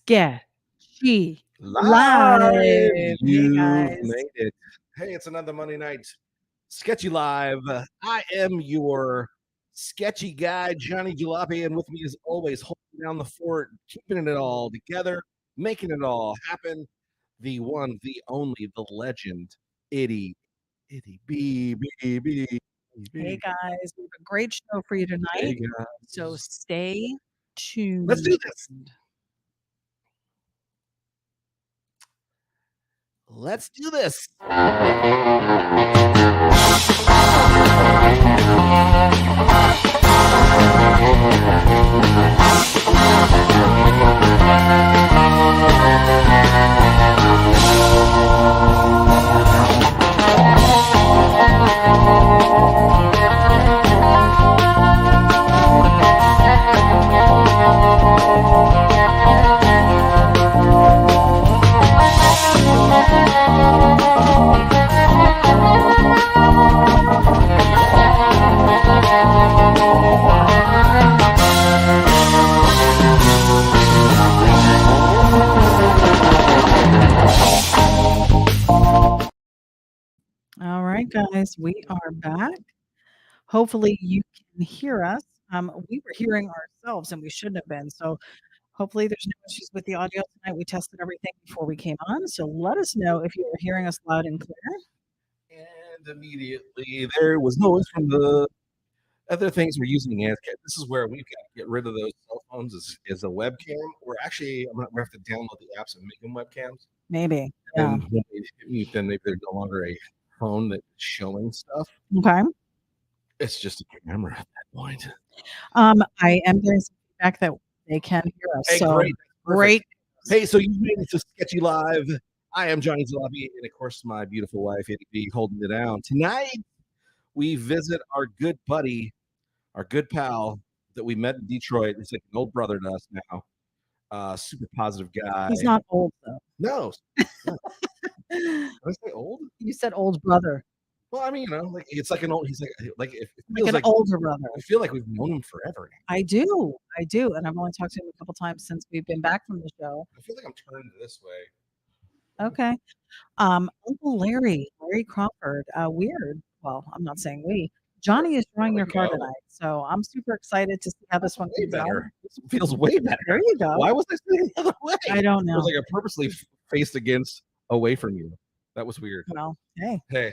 Sketchy Live! live. Hey You've guys. made it. Hey, it's another Monday night Sketchy Live. I am your sketchy guy, Johnny Jalopy, and with me as always, holding down the fort, keeping it all together, making it all happen. The one, the only, the legend, ity-B. Hey guys. We have a great show for you Hey tonight. guys. So stay tuned. Let's do this. Let's do this. All right, guys, we are back. Hopefully you can hear us. We were hearing ourselves and we shouldn't have been. So hopefully there's no issues with the audio tonight. We tested everything before we came on. So let us know if you are hearing us loud and clear. And immediately there was noise from the other things we're using as this is where we've got to get rid of those cell phones as a webcam. We're actually we have to download the apps and make them webcams. Maybe. Yeah. And when they hit mute, then maybe they're no longer a phone that's showing stuff. Okay. It's just a camera at that point. I am getting some feedback that they can hear us. Hey, so great. Hey, so you made it to Sketchy Live. I am Johnny Jalopy, and of course my beautiful wife, ity-B, holding it down. Tonight, we visit our good buddy, our good pal that we met in Detroit. He's like an old brother to us now. Super positive guy. He's not old, though. No. Did I say old? You said old brother. Well, I mean, like it's like an old. He's like it Like feels an older brother. I feel like we've known him forever now. I do, and I've only talked to him a couple times since we've been back from the show. I feel like I'm turned this way. Okay. Uncle Larry Crawford. Weird. Well, I'm not saying we. Johnny is drawing your card tonight, so I'm super excited to see how this one Way comes out. better. This feels way better. There you go. Why was I sitting the other way? I don't It know. was like I purposely faced against away from you. That was weird. Well, hey. Hey,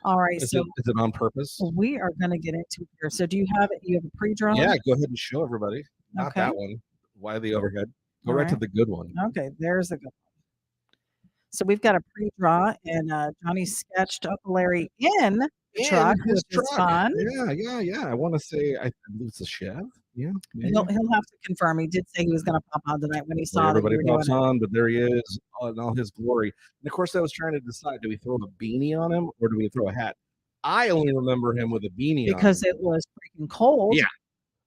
All right. is So it on purpose? we are going to get into it here. So do you have it? You have a pre-draw? Yeah, go ahead and show everybody. Not Okay. that one. Why the overhead? Go All right to right. the good one. Okay, there's a good one. So we've got a pre-draw, and Johnny sketched Uncle Larry in the truck, his which is fun. Yeah. I want to say I believe it's a Chev. Yeah, maybe. He'll have to confirm. He did say he was going to pop on tonight when he saw that everybody you were pops doing it. on, but there he is in all his glory. And of course, I was trying to decide: do we throw a beanie on him or do we throw a hat? I only remember him with a beanie because on it was freaking cold. Yeah.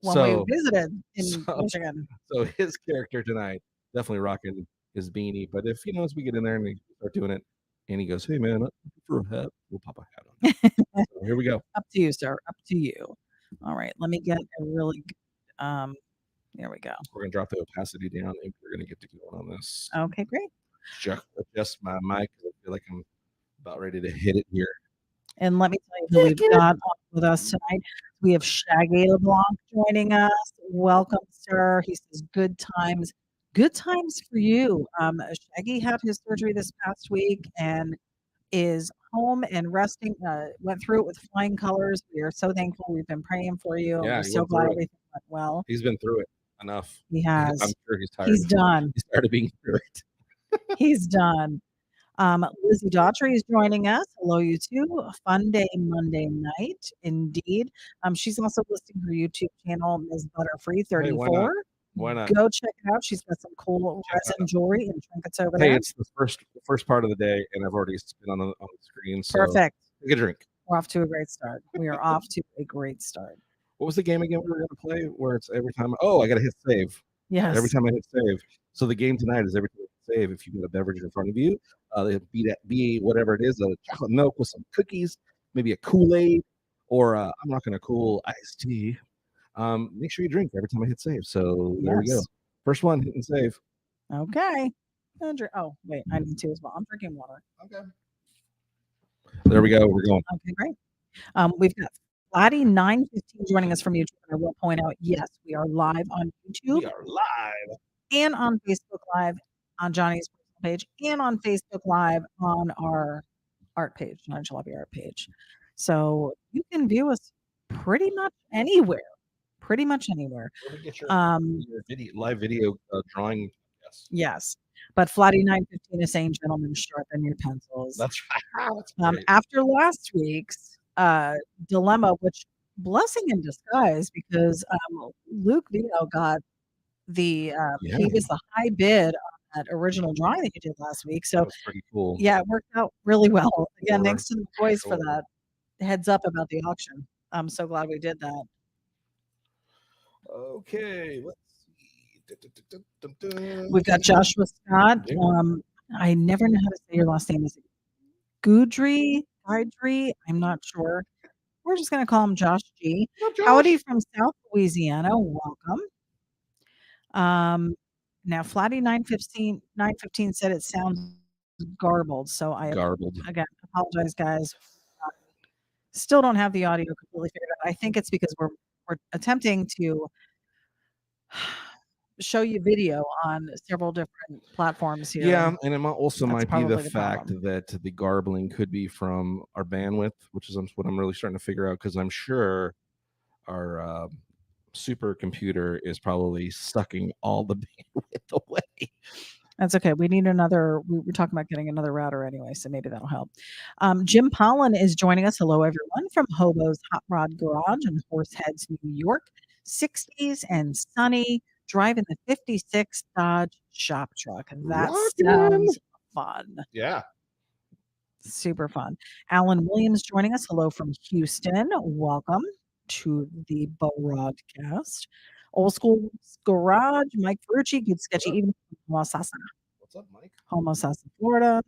When we visited in Michigan. So his character tonight definitely rocking his beanie. But if as we get in there and we start doing it, and he goes, "Hey man, for a hat, we'll pop a hat on." So here we go. Up to you, sir. Up to you. All right, let me get a really good. There we go. We're gonna drop the opacity down. Maybe we're gonna get to going on this. Okay, great. Adjust my mic because I feel like I'm about ready to hit it here. And let me tell you who we've got on with us tonight. We have Shaggy LeBlanc joining us. Welcome, sir. He says, "Good times for you." Shaggy had his surgery this past week and is home and resting. Went through it with flying colors. We are so thankful. We've been praying for you. Yeah, we're so glad everything went well. He's been through it enough. He has. I'm sure he's tired. He's done. He's tired of being through it. He's done. Lizzie Daughtry is joining us. Hello, you two. A fun day Monday night, indeed. She's also listing her YouTube channel, Ms. Butterfree 34. Why not? Go check it out. She's got some cool resin jewelry and trinkets over there. Hey, it's the first part of the day, and I've already been on the screen. So perfect. Take a drink. We're off to a great start. We are off to a great start. What was the game again we were going to play? Where it's every time. Oh, I got to hit save. Yes. Every time I hit save. So the game tonight is every time you save. If you get a beverage in front of you, be whatever it is, a chocolate milk with some cookies, maybe a Kool-Aid, or I'm not going to cool iced tea. Make sure you drink every time I hit save. So there we go. First one, hit and save. Okay. Oh, wait, I need to as well. I'm drinking water. Okay. There we go. We're going. Okay, great. We've got Flatty915 joining us from YouTube. And I will point out, yes, we are live on YouTube We are live. and on Facebook Live on Johnny's personal page and on Facebook Live on our art page, Johnny Jalopy art page. So you can view us pretty much anywhere. Pretty much anywhere. Where we get your Video, live video drawing. Yes. But Flatty915 is saying, gentlemen, sharpen your pencils. That's right. That's great. After last week's dilemma, which blessing in disguise, because Luke Vito got the he was the high bid on that original drawing that you did last week. So that was pretty cool. Yeah, it worked out really well. Again, thanks to the boys for that heads up about the auction. I'm so glad we did that. Okay, let's see. We've got Joshua Scott. I never know how to say your last name. Is it Gudry? I'm not sure. We're just going to call him Josh G. Howdy from South Louisiana. Welcome. Now Flatty915 said it sounds garbled. So again apologize, guys. Still don't have the audio completely figured out. I think it's because we're attempting to show you video on several different platforms here. Yeah, and it also might be the fact that the garbling could be from our bandwidth, which is what I'm really starting to figure out, because I'm sure our supercomputer is probably sucking all the bandwidth away. That's okay. We need another. We're talking about getting another router anyway, so maybe that'll help. Jim Pollan is joining us. Hello, everyone, from Hobo's Hot Rod Garage in Horseheads, New York. 60s and sunny, driving the 56 Dodge shop truck. And that sounds fun. Yeah. Super fun. Alan Williams joining us. Hello from Houston. Welcome to the broadcast. Old School Garage, Mike Ferrucci, good sketchy evening from Homosassa. What's up, Mike? Homosassa, Florida.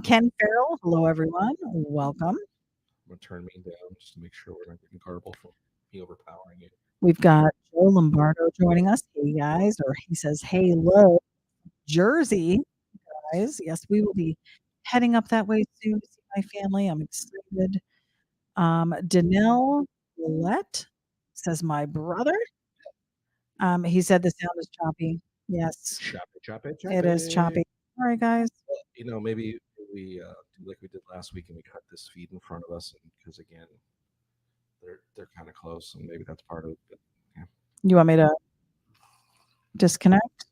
Ken Farrell. Hello, everyone. Welcome. I'm going to turn me down just to make sure we're not getting garbled from me overpowering you. We've got Joe Lombardo joining us. Hey, guys. Or he says, hey, hello, Jersey, guys. Yes, we will be heading up that way soon to see my family. I'm excited. Danelle Willette says, my brother. He said the sound is choppy. Yes. Choppy. It is choppy. All right, guys. Well, maybe we do like we did last week and we cut this feed in front of us, because again, they're kind of close, and maybe that's part of it. But, yeah. You want me to disconnect?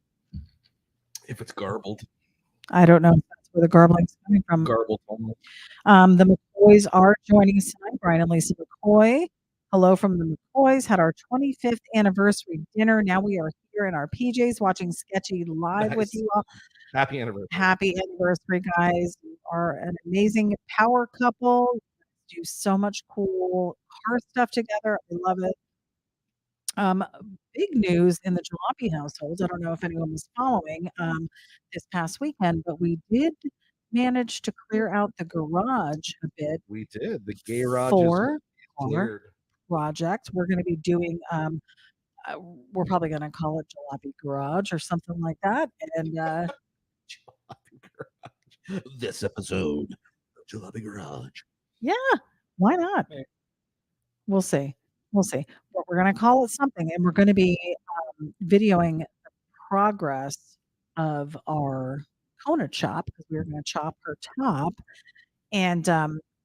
If it's garbled. I don't know if that's where the garbling's coming from. Garbled. The McCoys are joining us tonight. Brian and Lisa McCoy. Hello from the McCoys. Had our 25th anniversary dinner. Now we are here in our PJs watching Sketchy live with you all. Happy anniversary. Happy anniversary, guys. You are an amazing power couple. Do so much cool car stuff together. I love it. Big news in the Jalopy household. I don't know if anyone was following this past weekend, but we did manage to clear out the garage a bit. We did. The garage for our project. We're going to be doing. We're probably going to call it Jalopy Garage or something like that. And Jalopy Garage. This episode of Jalopy Garage. Yeah, why not? We'll see. But we're going to call it something, and we're going to be videoing the progress of our Kona chop, because we're going to chop her top. And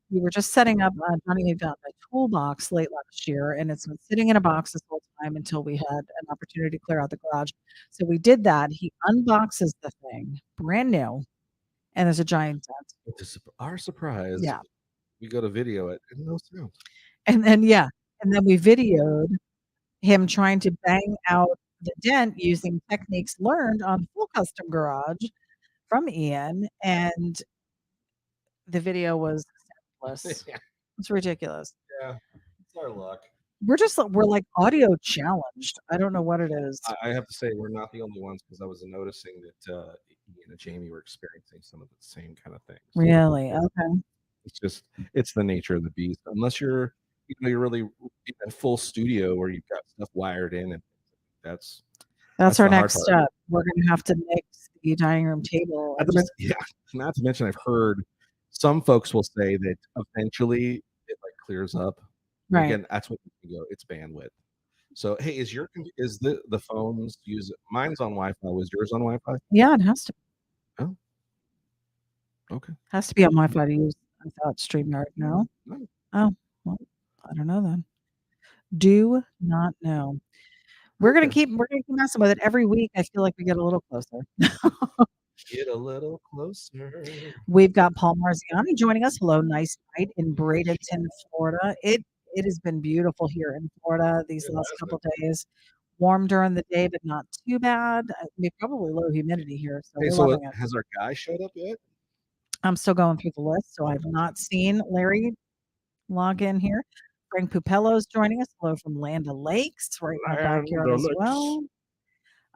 we were just setting up. Johnny had gotten a toolbox late last year, and it's been sitting in a box this whole time until we had an opportunity to clear out the garage. So we did that. He unboxes the thing, brand new, and there's a giant dent. To our surprise, yeah, we go to video it, and no sound. And then we videoed him trying to bang out the dent using techniques learned on Full Custom Garage from Ian, and the video was senseless. Yeah. It's ridiculous. Yeah, it's our luck. We're like audio challenged. I don't know what it is. I have to say we're not the only ones, because I was noticing that Ian and Jamie were experiencing some of the same kind of things. Really? Okay. It's the nature of the beast. Unless you're really in a full studio where you've got stuff wired in, and that's That's our the hard next part. step. We're gonna have to mix the dining room table. Yeah, not to mention I've heard some folks will say that eventually it like clears up. And Right. again, that's what you go. It's bandwidth. So hey, is the phones use mine's on Wi-Fi? Was yours on Wi-Fi? Yeah, it has to. Oh, okay. Has to be on Wi-Fi to use. I thought StreamYard. No. No. Oh, well, I don't know then. Do not know. We're gonna Okay. keep messing with it every week. I feel like we get a little closer. Get a little closer. We've got Paul Marziani joining us. Hello, nice night in Bradenton, Florida. It has been beautiful here in Florida these It last has couple been. days. Warm during the day, but not too bad. I mean, probably low humidity here, so Hey, we're so loving it. has our guy showed up yet? I'm still going through the list, so I've not seen Larry log in here. Frank Pupello's joining us. Hello from Land O'Lakes, right in our backyard as well.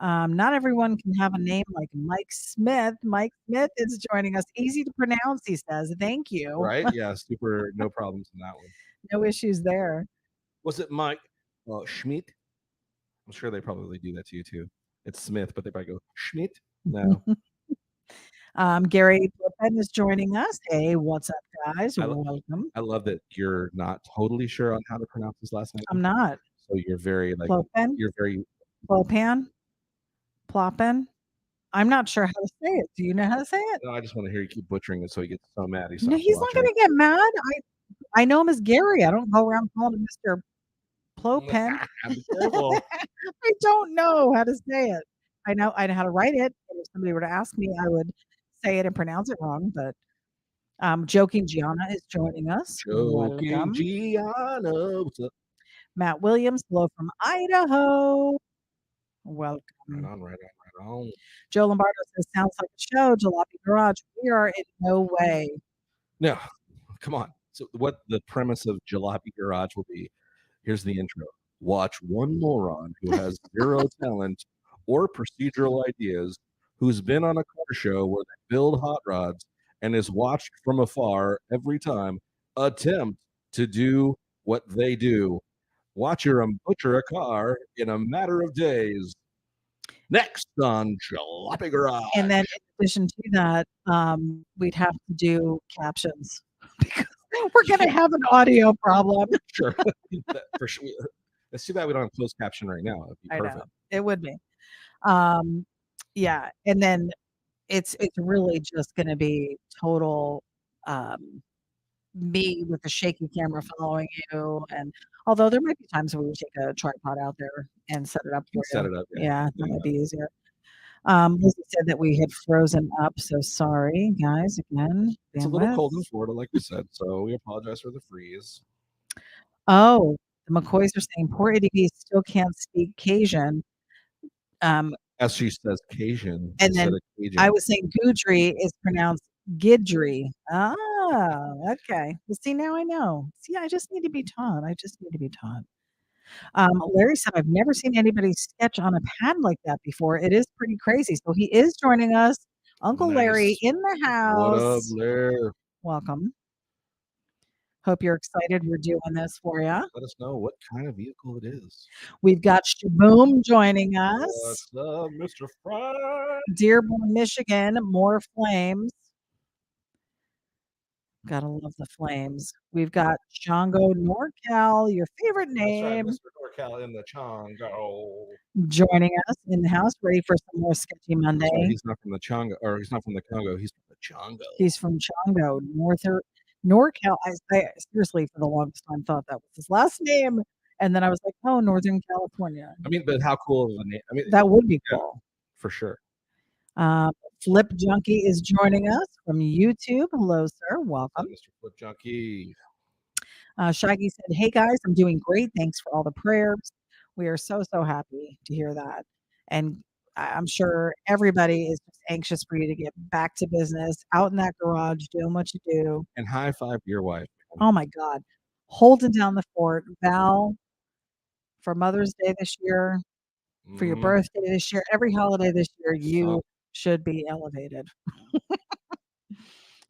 Not everyone can have a name like Mike Smith. Mike Smith is joining us. Easy to pronounce, he says. Thank you. Right? Yeah, super. No problems in that one. No issues there. Was it Mike Schmidt? I'm sure they probably do that to you too. It's Smith, but they probably go Schmidt. No, Gary Flippen is joining us. Hey, what's up, guys? I, Welcome. I love that you're not totally sure on how to pronounce his last name. I'm not. So you're very like Plopen? you're very Plopan? Ploppen? I'm not sure how to say it. Do you know how to say it? no, I just want to hear you keep butchering it so he gets so mad he No, stops he's not watching. going to get mad. I know him as Gary. I don't go around calling him Mr. Plopen. Be careful. I don't know how to say it. I know how to write it. And if somebody were to ask me, I would say it and pronounce it wrong. But Joking Gianna is joining us. Joking Welcome. Gianna. What's up? Matt Williams, hello from Idaho. Welcome. Right on, right on, right on. Joe Lombardo says, sounds like a show, Jalopy Garage. We are in no way. No, come on. So what the premise of Jalopy Garage will be, here's the intro. Watch one moron who has zero talent or procedural ideas, who's been on a car show where they build hot rods and is watched from afar every time, attempt to do what they do. Watch her butcher a car in a matter of days. Next on Jalopy Garage. And then in addition to that, we'd have to do captions because we're going to have an audio problem. Sure. For sure. It's too bad we don't have closed caption right now. It'd be perfect. I know. It would be. Yeah. And then it's really just going to be total me with the shaky camera following you. And although there might be times where we take a tripod out there and set it up for you. Set it up. Yeah, that might be easier. Lizzie said that we had frozen up, so sorry, guys. Again, it's a little cold in Florida, like we said, so we apologize for the freeze. Oh, the McCoys are saying poor ity-B still can't speak Cajun. As she says, Cajun. And then I was saying Goudry is pronounced Gidry. Ah, okay. Well, see, now I know. See, I just need to be taught. Larry said, I've never seen anybody sketch on a pad like that before. It is pretty crazy. So he is joining us. Uncle Larry in the house. What up, Larry? Welcome. Hope you're excited. We're doing this for you. Let us know what kind of vehicle it is. We've got Shaboom joining us. What's up, Mr. Fry? Dearborn, Michigan. More flames. Gotta love the flames. We've got Chongo NorCal, your favorite name. That's right, Mr. NorCal in the Chongo. Joining us in the house, ready for some more Sketchy Monday. Right, he's not from the Chongo, or he's not from the Congo. He's from the Chongo. He's from Chongo, NorCal. I seriously, for the longest time, thought that was his last name. And then I was like, oh, Northern California. I mean, but how cool of a name. I mean, that would be cool. For sure. Flip Junkie is joining us from YouTube. Hello, sir. Welcome. Mr. Flip Junkie. Shaggy said, hey, guys, I'm doing great. Thanks for all the prayers. We are so happy to hear that. And I'm sure everybody is just anxious for you to get back to business, out in that garage, doing what you do. And high five your wife. Oh, my God. Holding down the fort. Val, for Mother's Day this year, for your birthday this year, every holiday this year, you should be elevated.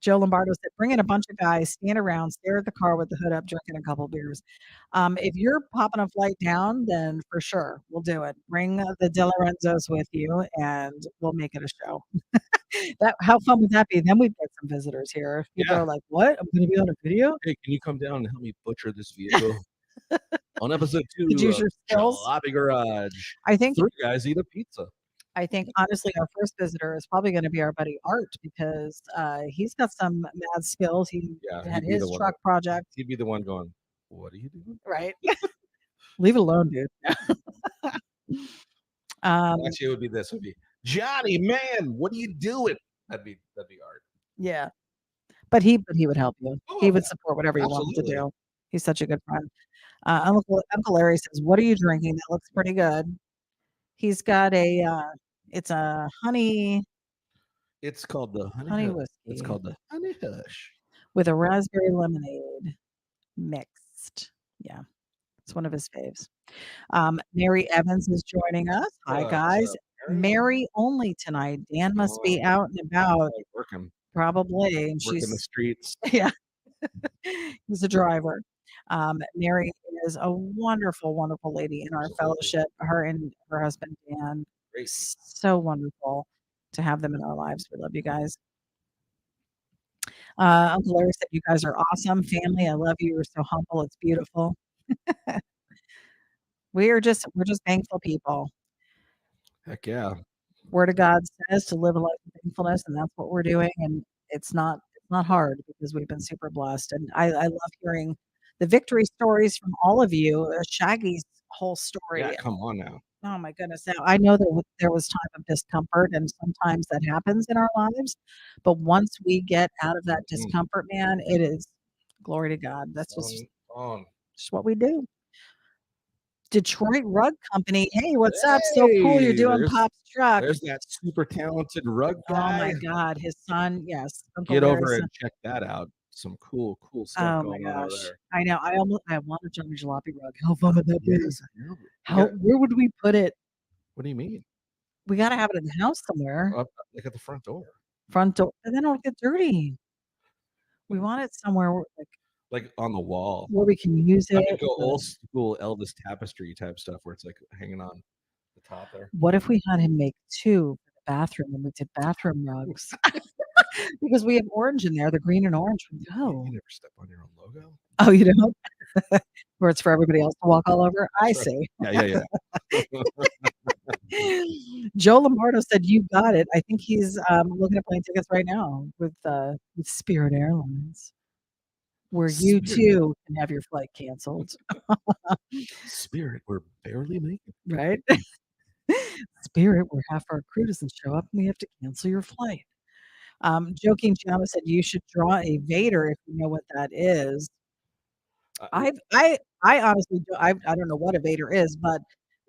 Joe Lombardo said, "Bring in a bunch of guys, stand around, stare at the car with the hood up, drinking a couple beers." If you're popping a flight down, then for sure we'll do it. Bring the De Lorenzos with you, and we'll make it a show. That how fun would that be? Then we'd get some visitors here. People Yeah. are like, "What? I'm going to be on a video? Hey, can you come down and help me butcher this vehicle? On episode Could 2 use of your skills." Jalopy Garage, I think 3 guys eat a pizza. honestly, our first visitor is probably going to be our buddy Art because he's got some mad skills. He Yeah, had he'd be the his one truck project, he'd be the one going, "What are you doing?" right? Leave it alone, dude. Actually, it would be this. It would be, "Johnny, man, what are you doing?" That'd be Art. Yeah, but he would help you. Oh, He would yeah, support whatever you wanted to absolutely. do. He's such a good friend. Uncle Larry says, "What are you drinking? That looks pretty good." He's got it's a It's called the Honey honey Hush. It's whiskey called the Honey Hush. with a raspberry lemonade mixed. Yeah, it's one of his faves. Mary Evans is joining us. Hi, What's guys. up, Mary? Mary only tonight. Dan must Oh, be out and about, probably, and working the she's streets. yeah, he's a driver. Mary is a wonderful, wonderful lady in our Absolutely. fellowship. Her and her husband Dan, Great. so wonderful to have them in our lives. We love you guys. Uncle Larry said, "You guys are awesome family. I love you. You're so humble. It's beautiful." We're just thankful people. Heck yeah. Word of God says to live a life of thankfulness, and that's what we're doing. And it's not hard because we've been super blessed. And I love hearing the victory stories from all of you. Shaggy's whole Yeah, story. come on now. Oh my goodness! Now I know there was time of discomfort, and sometimes that happens in our lives. But once we get out of that discomfort, man, it is glory to God. That's just what we do. Detroit Rug Company. Hey, what's up? So cool you're Hey, doing Pop's truck. there's that super talented rug Oh my guy. God, his son, yes, Uncle Get over Larry's and son. check that out. Some cool stuff Oh my going on over gosh, there. I know. I want a Johnny Jalopy rug. How fun would that be? Yes, I know. You gotta Where would we put it? What do you mean? We got to have it in the house somewhere, Up, like, at the front door. front door, and then it'll get dirty. We want it somewhere Like, on the wall. where we can use I it. could go old school Elvis tapestry type stuff where it's, like, hanging on the top there. What if we had him make 2 for the bathroom and we did bathroom rugs? Because we have orange in there, the green and orange would go. You never step on your own logo? Oh, you don't? Where it's for everybody else to walk all over? I That's right. see. Yeah. Joe Lombardo said, "You got it." I think he's looking at plane tickets right now with Spirit Airlines, where you too can have your flight canceled. Spirit, we're barely making it. Right? Spirit, where half our crew doesn't show up and we have to cancel your flight. Joking Gianna said, "You should draw a Vader if you know what that is." I honestly I don't know what a Vader is, but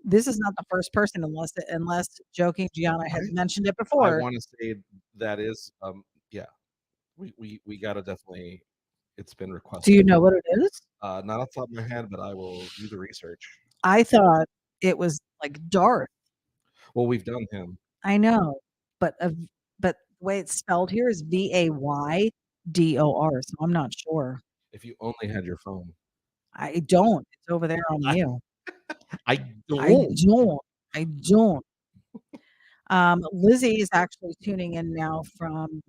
this is not the first person unless Joking Gianna has mentioned it I before. wanna say that is, yeah. We gotta definitely it's been Do requested. you know what it is? Not off the top of my head, but I will do the research. I thought it was like Darth. Well, we've done him. I know, but the way it's spelled here is Vaydor, so I'm not sure. If you only had your phone. I don't. It's over there on you. I I don't. don't. I don't. Lizzie is actually tuning in now from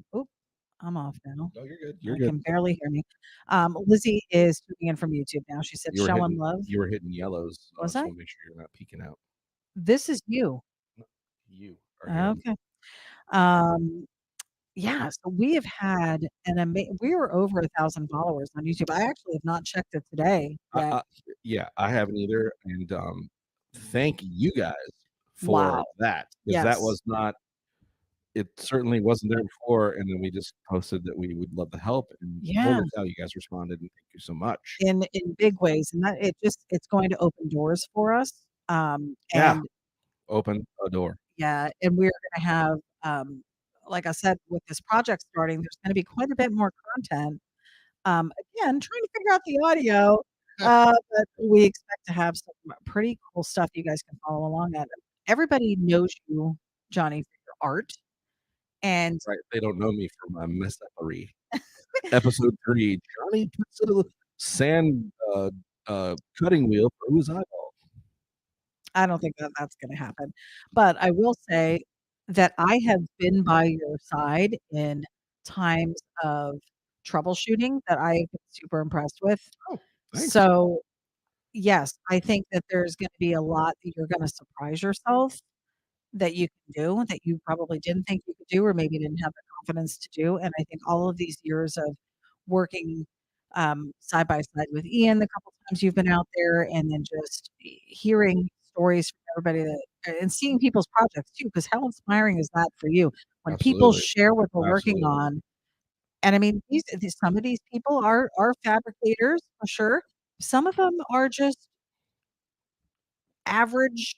I'm off now. No, you're good. You're I good. can barely hear me. Lizzie is tuning in from YouTube now. She said, You were "Showing hitting love." you were hitting yellows. Was So I? we'll make sure you're not peeking out. This is you. You are him. Okay. Um, yeah, so we have had we were over 1,000 followers on YouTube. I actually have not checked it today yet. Yeah, I haven't either, and, thank you guys for Wow. that, because that Yes. was not it certainly wasn't there before, and then we just posted that we would love the help, and Yeah. holy cow, you guys responded, and thank you so much. In big ways, and that it's going to open doors for us. Yeah. And Open a door. yeah, and we're gonna have, like I said, with this project starting, there's gonna be quite a bit more content. Again, trying to figure out the audio, but we expect to have some pretty cool stuff you guys can follow along at. Everybody knows you, Johnny, for your art. And Right. They don't know me for my messepery. Episode 3, Johnny puts a sand cutting wheel through his eyeball. I don't think that that's gonna happen. But I will say that I have been by your side in times of troubleshooting that I've been super impressed with. Oh, thanks. So, yes, I think that there's gonna be a lot that you're gonna surprise yourself that you can do that you probably didn't think you could do or maybe didn't have the confidence to do. And I think all of these years of working side by side with Ian, the couple times you've been out there, and then just hearing stories from everybody and seeing people's projects too, because how inspiring is that for you when people Absolutely. share what they're working Absolutely. on? And I mean, some of these people are fabricators for sure. Some of them are just average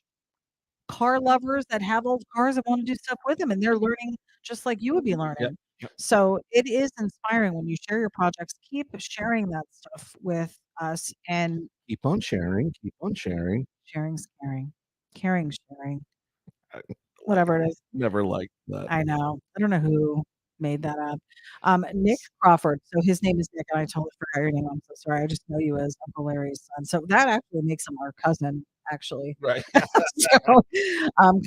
car lovers that have old cars and wanna do stuff with them, and they're learning just like you would be Yep. learning. Yep. So, it is inspiring when you share your projects. Keep sharing that stuff with us, and Keep on sharing. Keep on sharing. sharing's caring. Caring's sharing. I Whatever it is. never liked that. I know. I don't know who made that up. Nick Crawford, so his name is Nick, and I totally forgot your name, I'm so sorry, I just know you as Uncle Larry's son, so that actually makes him our cousin, actually. Right. So,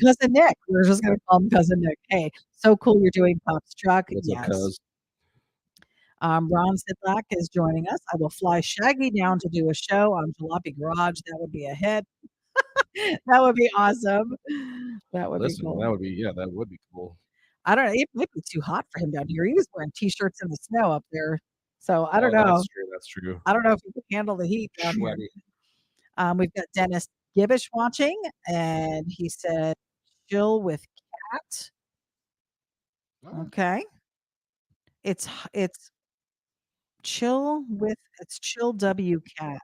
cousin Nick, we're just gonna call him cousin Nick. Hey, so cool you're doing Pop's truck. What's up, Yes. cuz? Ron Sidlak is joining us. I will fly Shaggy down to do a show on Jalopy Garage. That would be a hit. That would be awesome. That would be Listen, cool. that would be cool. I don't know, it might be too hot for him down here. He was wearing T-shirts in the snow up there. So I don't Oh, know. that's true. I don't know if he can handle the heat down here. Sweaty. We've got Dennis Gibbish watching, and he said, "Chill with cat." Oh, Okay. It's it's chill W cat.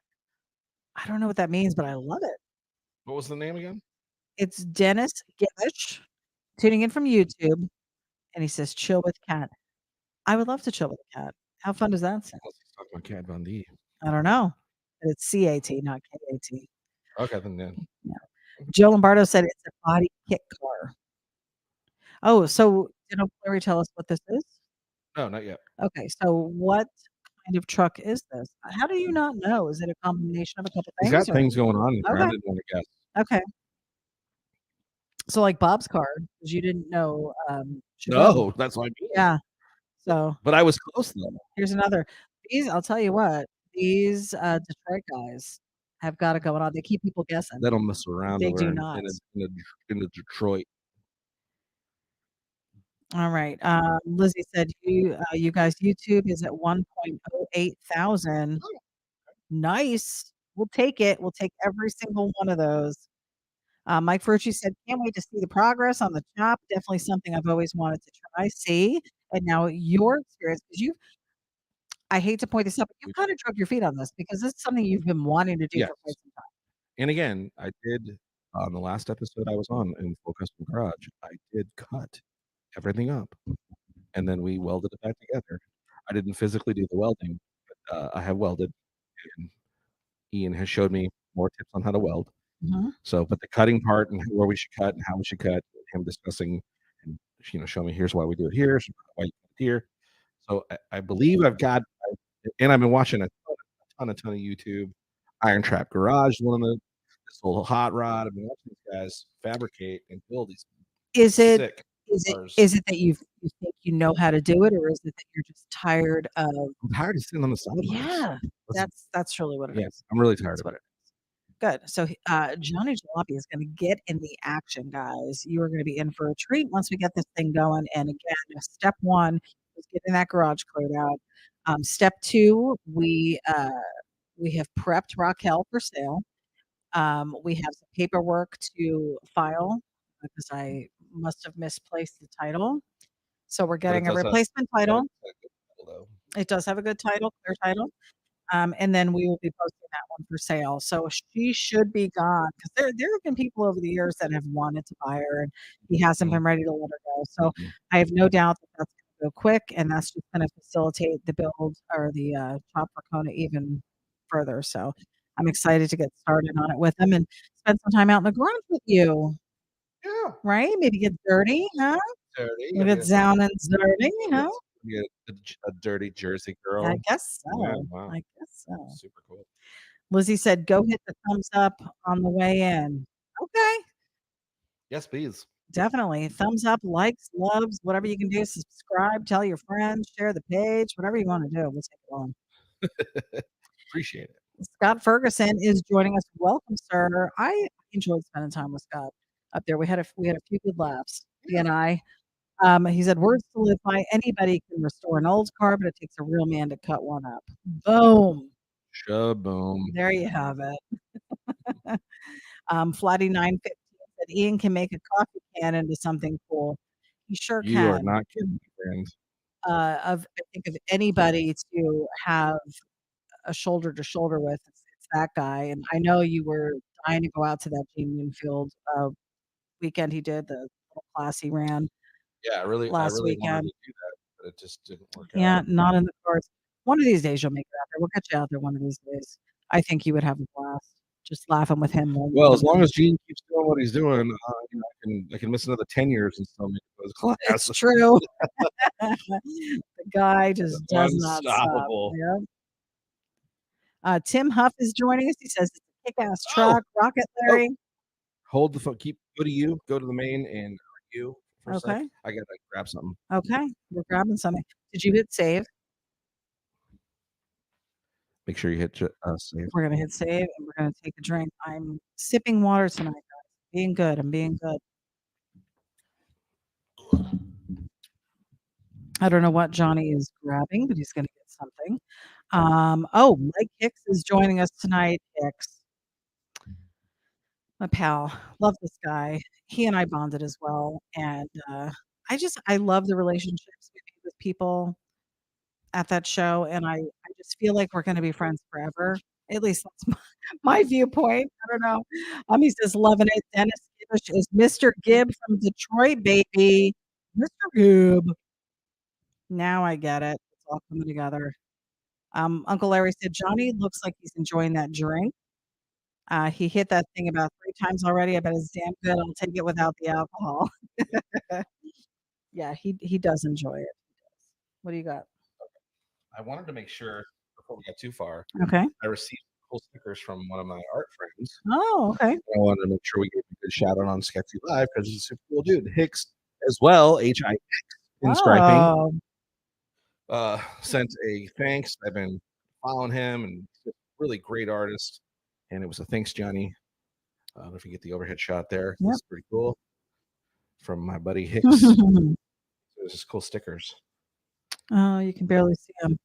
I don't know what that means, but I love it. what was the name again? It's Dennis Gibbish tuning in from YouTube, and he says, "Chill with cat." I would love to chill with a cat. How fun does that sound? Unless he's talking about Kat Von D. I don't know. But it's CAT, not KAT. Okay, then Yeah. Joe Lombardo said it's a body kit car. Oh, so did Uncle Larry tell us what this is? no, not yet. Okay, so what kind of truck is this? How do you not know? Is it a combination of a couple He's things got or things going on in there. I okay, didn't want to guess. okay. So like Bob's car, 'cause you didn't know, Chevelle. No, that's what I mean. Yeah. So But I was close though. here's another. These I'll tell you what, these, Detroit guys have got it going on. They keep people guessing. They don't mess around They over do in not. in a Detroit. Alright, Lizzie said, you guys, YouTube is at 1.08 thousand. Nice. We'll take it. We'll take every single one of those. Mike Ferrucci said, "Can't wait to see the progress on the chop. Definitely something I've always wanted to try." See? And now your experience, because you've I hate to point this out, but you've kinda drug your feet on this because this is something you've been wanting to do Yes. for quite some time. And again, I did on the last episode I was on in Full Custom Garage, I did cut everything up and then we welded it back together. I didn't physically do the welding, but I have welded and Ian has showed me more tips on how to weld. Mhm. So, but the cutting part and where we should cut and how we should cut, him discussing and show me here's why we do it here, why you cut it here. So I believe I've got, and I've been watching a ton of YouTube. Iron Trap Garage, one of the this little hot rod. I've been watching these guys fabricate and build these Is it sick is it cars. is it that you think you know how to do it, or is it that you're just tired of I'm tired of sitting on the sidelines. Yeah, that's really what it Yeah, is. I'm really tired That's of what it. it is. Good. So, Johnny Jalopy is gonna get in the action, guys. You are gonna be in for a treat once we get this thing going, and again, step 1 is getting that garage cleared out. Step 2, we have prepped Raquel for sale. We have some paperwork to file because I must have misplaced the title. So we're But it getting a does have replacement title. a good title, though. It does have a good title, clear title. And then we will be posting that one for sale. So she should be gone because there have been people over the years that have wanted to buy her, and he hasn't been ready to let her go. So Mhm. I have no doubt that that's going to go quick, and that's just going to facilitate the build or the shop for Kona even further. So I'm excited to get started on it with him and spend some time out in the garage with you. Yeah. Right? Maybe get dirty, huh? dirty. Look at down and dirty, huh? Be a dirty Jersey girl. I guess Yeah, so. wow. I guess so. Super cool. Lizzie said, "Go hit the thumbs up on the way in." Okay, Yes, please. definitely. Thumbs up, likes, loves, whatever you can do. Subscribe, tell your friends, share the page, whatever you want to do. We'll take it on. Appreciate it. Scott Ferguson is joining us. Welcome, sir. I enjoyed spending time with Scott up there. We had a few good laughs. He and I. He said, "Words to live by. Anybody can restore an old car, but it takes a real man to cut one up." Boom. Shaboom. There you have it. Flatty 915 said Ian can make a coffee can into something cool. He sure You are can. not kidding, friend. I think of anybody to have a shoulder to shoulder with, it's that guy. And I know you were dying to go out to that Gene Winfield weekend he did, the little class he ran Yeah, I really last wanted weekend. to do that, but it just didn't work Yeah, out. not in the cards. One of these days you'll make it out there. We'll get you out there one of these days. I think you would have a blast just laughing with him. Well, as long as Gene keeps doing what he's doing, I can miss another 10 years and still make those It's classes. true. The guy just does not stop. Unstoppable. Yeah. Tim Huff is joining us. He says it's a kick-ass truck. Rocket Larry. Hold the phone. Go to the main and you for a sec. Okay. I gotta grab something. Okay. We're grabbing something. Did you hit save? Make sure you hit save. We're gonna hit save and we're gonna take a drink. I'm sipping water tonight, guys. Being good. I'm being good. I don't know what Johnny is grabbing, but he's gonna get something. Mike Hicks is joining us tonight. Hicks, my pal, love this guy. He and I bonded as well, and I love the relationships with people at that show, and I just feel like we're going to be friends forever. At least that's my viewpoint. I don't know. He says loving it. Dennis Gibbish is Mr. Gibb from Detroit, baby. Mr. Gibb. Now I get it. It's all coming together. Uncle Larry said Johnny looks like he's enjoying that drink. He hit that thing about 3 times already. I bet it's damn good. I'll take it without the alcohol. Yeah, he does enjoy it. He does. What do you got? I wanted to make sure before we got too far. Okay. I received cool stickers from one of my art friends. Oh, okay. I wanted to make sure we gave a good shout out on Sketchy Live because he's a super cool dude. Hicks as well, HIX pinstriping. Sent a thanks. I've been following him and he's a really great artist. And it was a thanks, Johnny. I don't know if you get the overhead shot there. Yep. It's pretty cool. From my buddy Hicks. There's just cool stickers. Oh, you can barely see them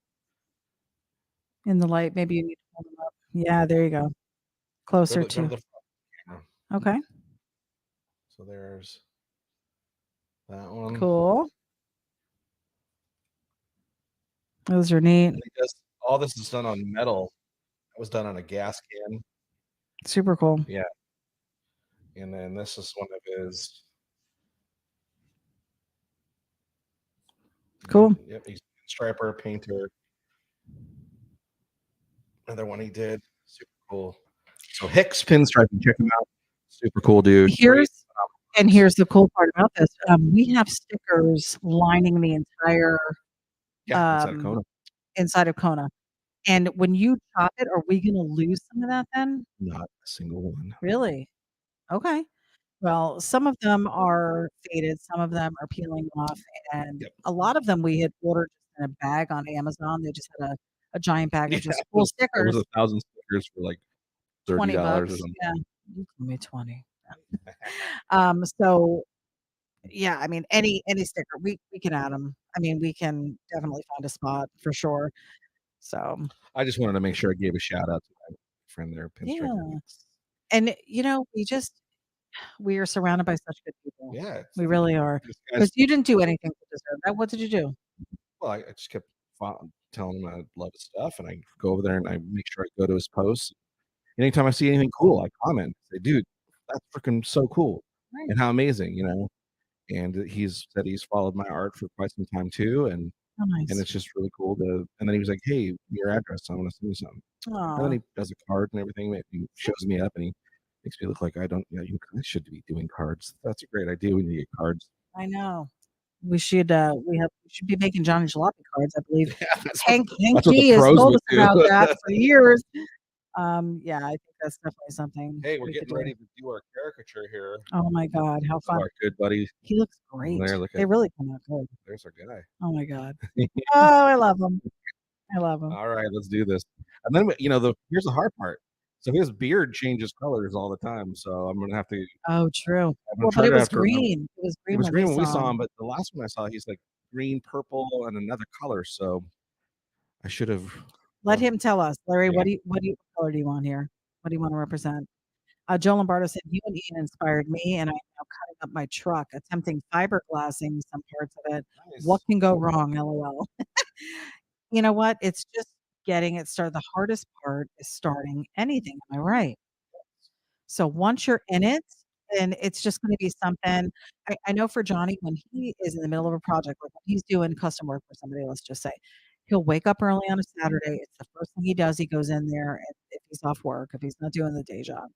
in the light. Maybe you need to hold them up. Yeah, there you go. Closer Go to the front camera. Okay. So there's that one. Cool. Those are neat. All this is done on metal. That was done on a gas can. Super cool. Yeah. And then this is one of his. Cool. Yep, he's a striper, painter. Another one he did. Super cool. So Hicks pinstriping, check him out. Super cool dude. Here's the cool part about this. We have stickers lining the entire inside of Kona. And when you chop it, are we gonna lose some of that then? Not a single one. Really? Okay. Well, some of them are faded, some of them are peeling off, and a lot of them we had ordered in a bag on Amazon. They just had a giant bag of just cool stickers. It was 1,000 stickers for like $30 or something. Yeah, you told me 20. So yeah, I mean any sticker we can add them. I mean, we can definitely find a spot for sure. So I just wanted to make sure I gave a shout out to my friend there, pinstriping. yeah. And we are surrounded by such good people. Yeah, we really are. Because you didn't do anything to deserve that. What did you do? Well, I just kept telling him I love his stuff, and I go over there and I make sure I go to his posts. Anytime I see anything cool, I comment. Say, dude, that's freaking so cool, Right. and how amazing, you know. And he's said he's followed my art for quite some time too, and nice. And it's just really cool to. And then he was like, "Hey, your address. I want to send you something." Aww. And then he does a card and everything. He shows me up, and he makes me look like I don't. Yeah, you should be doing cards. That's a great idea. We need to get cards. I know. We should we should be making Johnny Jalopy cards, I believe. Yeah, Hank that's what the G has pros told would us do. about that for years. Yeah, I think that's definitely something Hey, we're we could getting do. ready to do our caricature here Oh my god, how of fun. our good buddy. He looks Over great. there, look They at really come out good. there's our guy. Oh my god. Oh, I love him. I love him. All right, let's do this. And then here's the hard part. So his beard changes colors all the time. So I'm gonna have to. Oh, true. I'm gonna Well, but try it to was have to remember. green. It was It green was when we green when we saw saw him, him. but the last one I saw, he's like green, purple, and another color. So I should have. Let him tell us. Larry, Yeah. what color do you want here? What do you want to represent? Joe Lombardo said, "You and Ian inspired me, and I'm now cutting up my truck, attempting fiberglassing some parts of it. What Nice. can go wrong? LOL." You know what? It's just getting it started. The hardest part is starting anything. Am I right? So once you're in it, then it's just going to be something. I know for Johnny, when he is in the middle of a project, like when he's doing custom work for somebody, let's just say, he'll wake up early on a Saturday. It's the first thing he does. He goes in there, and if he's off work, if he's not doing the day job,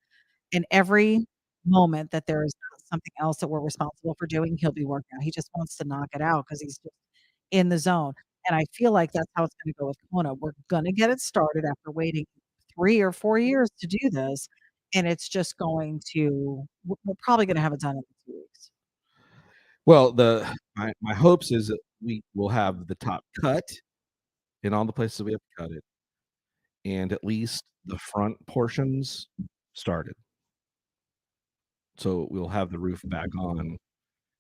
and every moment that there is not something else that we're responsible for doing, he'll be working on. He just wants to knock it out because he's just in the zone. And I feel like that's how it's going to go with Kona. We're going to get it started after waiting 3 or 4 years to do this. And it's just going to, we're probably going to have it done in 2 weeks. Well, my hopes is that we will have the top cut in all the places we have to cut it, and at least the front portions started. So we'll have the roof back on,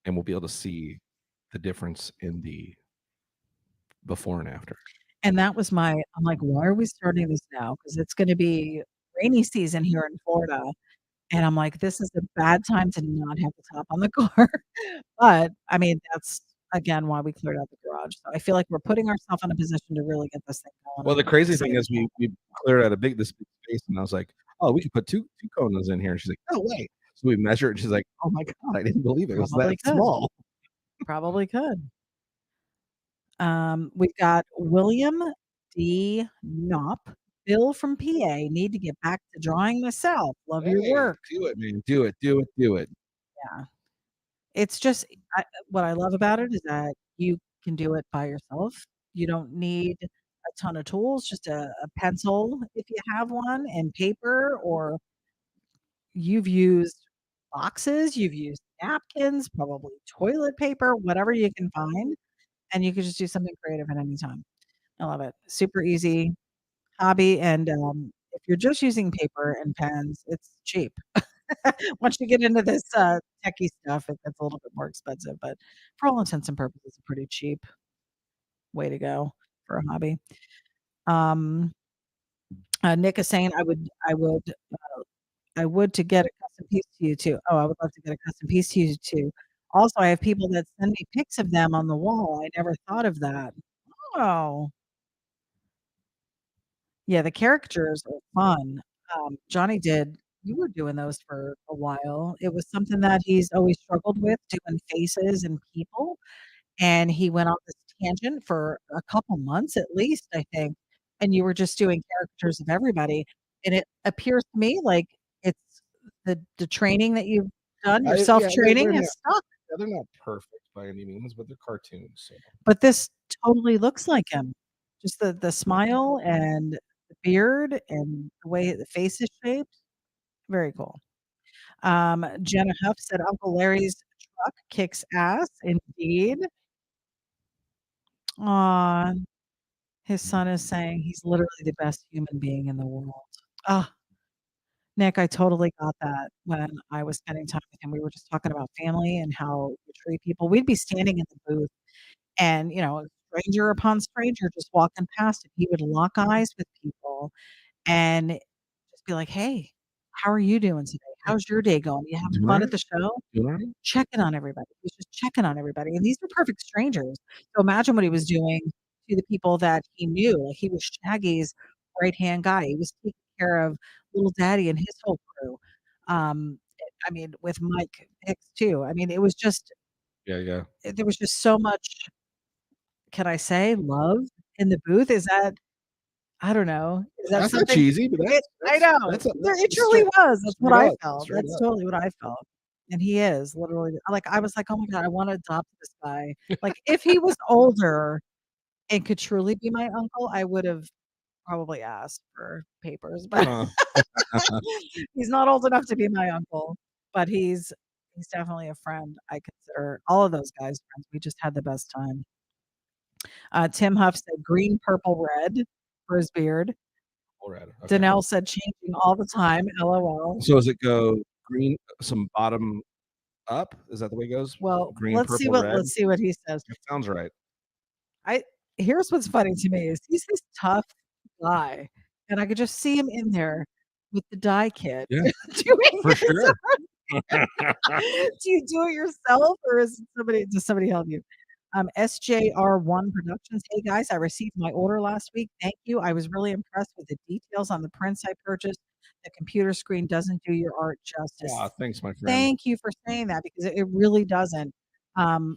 and we'll be able to see the difference in the before and after. And that was I'm like, why are we starting this now? Because it's going to be rainy season here in Florida. And I'm like, this is a bad time to not have the top on the car. But I mean, that's again why we cleared out the garage. So I feel like we're putting ourselves in a position to really get this thing going. Well, the I'm crazy thing excited is we cleared out this big space, and I was like, "Oh, we could put two Konas in here." And she's like, "No way!" So we measure it, and she's like, "Oh my god, I didn't believe it was Probably that could. small." Probably could. We've got William D. Knopp. Bill from PA. Need to get back to drawing myself. Love your Hey, work. do it, man. Do it. Do it. Do it. Yeah. It's just what I love about it is that you can do it by yourself. You don't need a ton of tools, just a pencil if you have one, and paper, or you've used boxes, you've used napkins, probably toilet paper, whatever you can find, and you can just do something creative at any time. I love it. Super easy hobby, and if you're just using paper and pens, it's cheap. Once you get into this techie stuff, it gets a little bit more expensive, but for all intents and purposes, it's a pretty cheap way to go for a hobby. Um, Nick is saying, I would to get a custom piece to you too. Oh, I would love to get a custom piece to you too. Also, I have people that send me pics of them on the wall. I never thought of that. Oh, yeah, the characters are fun. Johnny did you were doing those for a while. It was something that he's always struggled with, doing faces and people, and he went on this tangent for a couple months at least, I think, and you were just doing characters of everybody, and it appears to me like it's the training that you've done, your Yeah, self-training has stuck, they're not perfect by any means, but they're cartoons. So but this totally looks like him. Just the smile and the beard and the way the face is shaped. Very cool. Jenna Huff said Uncle Larry's truck kicks ass. Indeed. Aw, his son is saying he's literally the best human being in the world. Ah, Nick, I totally got that when I was spending time with him. We were just talking about family and how you treat people. We'd be standing in the booth and, stranger upon stranger just walking past, and he would lock eyes with people and just be like, "Hey, how are you doing today? How's your day going? You having doing fun right, at the show?" doing right. Checking on everybody. He's just checking on everybody, and these are perfect strangers. So imagine what he was doing to the people that he knew. Like, he was Shaggy's right-hand guy. He was taking care of Little Daddy and his whole crew. I mean, with Mike Hicks too. I mean, it was just Yeah, yeah. there was just so much, can I say, love in the booth? Is that I don't know. Is that That's not something cheesy, but I know. that's It truly straight was. That's what straight I up, felt. straight That's up. totally what I felt. And he is literally like, I was like, "Oh my god, I wanna adopt this guy." Like, if he was older and could truly be my uncle, I would've probably asked for papers, but Uh, he's not old enough to be my uncle, but he's definitely a friend. I consider all of those guys friends. We just had the best time. Tim Huff said green, purple, red for his beard. all right. Okay. Danelle said changing all the time, LOL. So does it go green, some bottom up? Is that the way it goes? Well, Green, purple, red? let's see what he says. That sounds right. I Here's what's funny to me is he's this tough guy, and I could just see him in there with the dye kit Yeah, doing for his. sure. Do you do it yourself or is somebody does somebody help you? SJR1 Productions. Hey guys, I received my order last week. Thank you. I was really impressed with the details on the prints I purchased. The computer screen doesn't do your art justice. Aw, thanks, my friend. Thank you for saying that because it really doesn't. Um,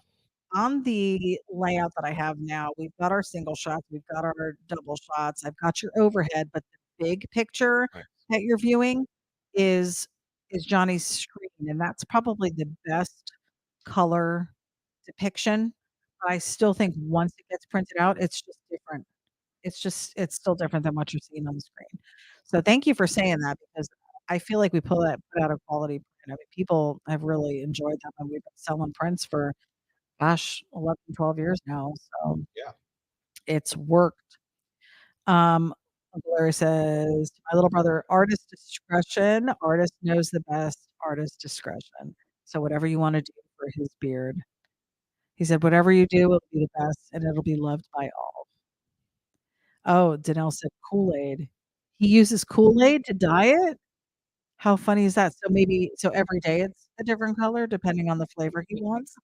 on the layout that I have now, we've got our single shots, we've got our double shots, I've got your overhead, but the big picture Right. that you're viewing is Johnny's screen, and that's probably the best color depiction. I still think once it gets printed out, it's just different. It's still different than what you're seeing on the screen. So thank you for saying that because I feel like we put out a quality print. I mean, people have really enjoyed them, and we've been selling prints for gosh, 11, 12 years now, so Yeah. it's worked. Uncle Larry says, "My little brother, artist discretion, artist knows the best, artist discretion." So whatever you wanna do for his beard. He said, "Whatever you do will be the best, and it'll be loved by all." Oh, Danelle said Kool-Aid. He uses Kool-Aid to dye it? How funny is that? So every day it's a different color depending on the flavor he wants?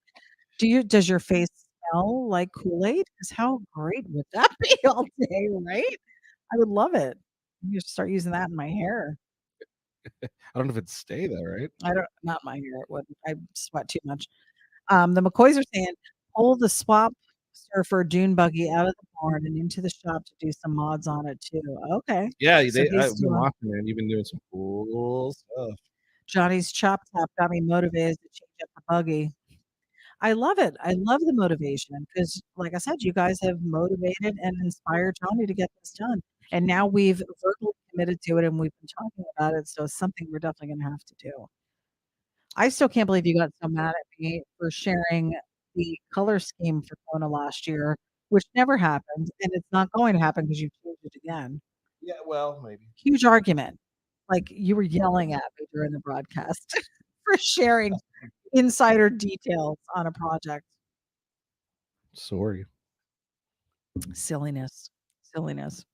Does your face smell like Kool-Aid? 'Cause how great would that be all day, right? I would love it. I need to start using that in my hair. I don't know if it'd stay there, right? I don't not my hair, it wouldn't. I sweat too much. The McCoys are saying, "Pull the swap surfer dune buggy out of the barn and into the shop to do some mods on it too." Okay. Yeah, So he's I've been doing watching, man. You've been doing some cool stuff. Johnny's chop tap got me motivated to change up the buggy. I love it. I love the motivation because, like I said, you guys have motivated and inspired Johnny to get this done. And now we've verbally committed to it and we've been talking about it. So it's something we're definitely going to have to do. I still can't believe you got so mad at me for sharing the color scheme for Kona last year, which never happened. And it's not going to happen because you changed it again. Yeah, well, maybe. Huge argument. Like you were yelling at me during the broadcast for sharing insider details on a project. Sorry. Silliness, silliness.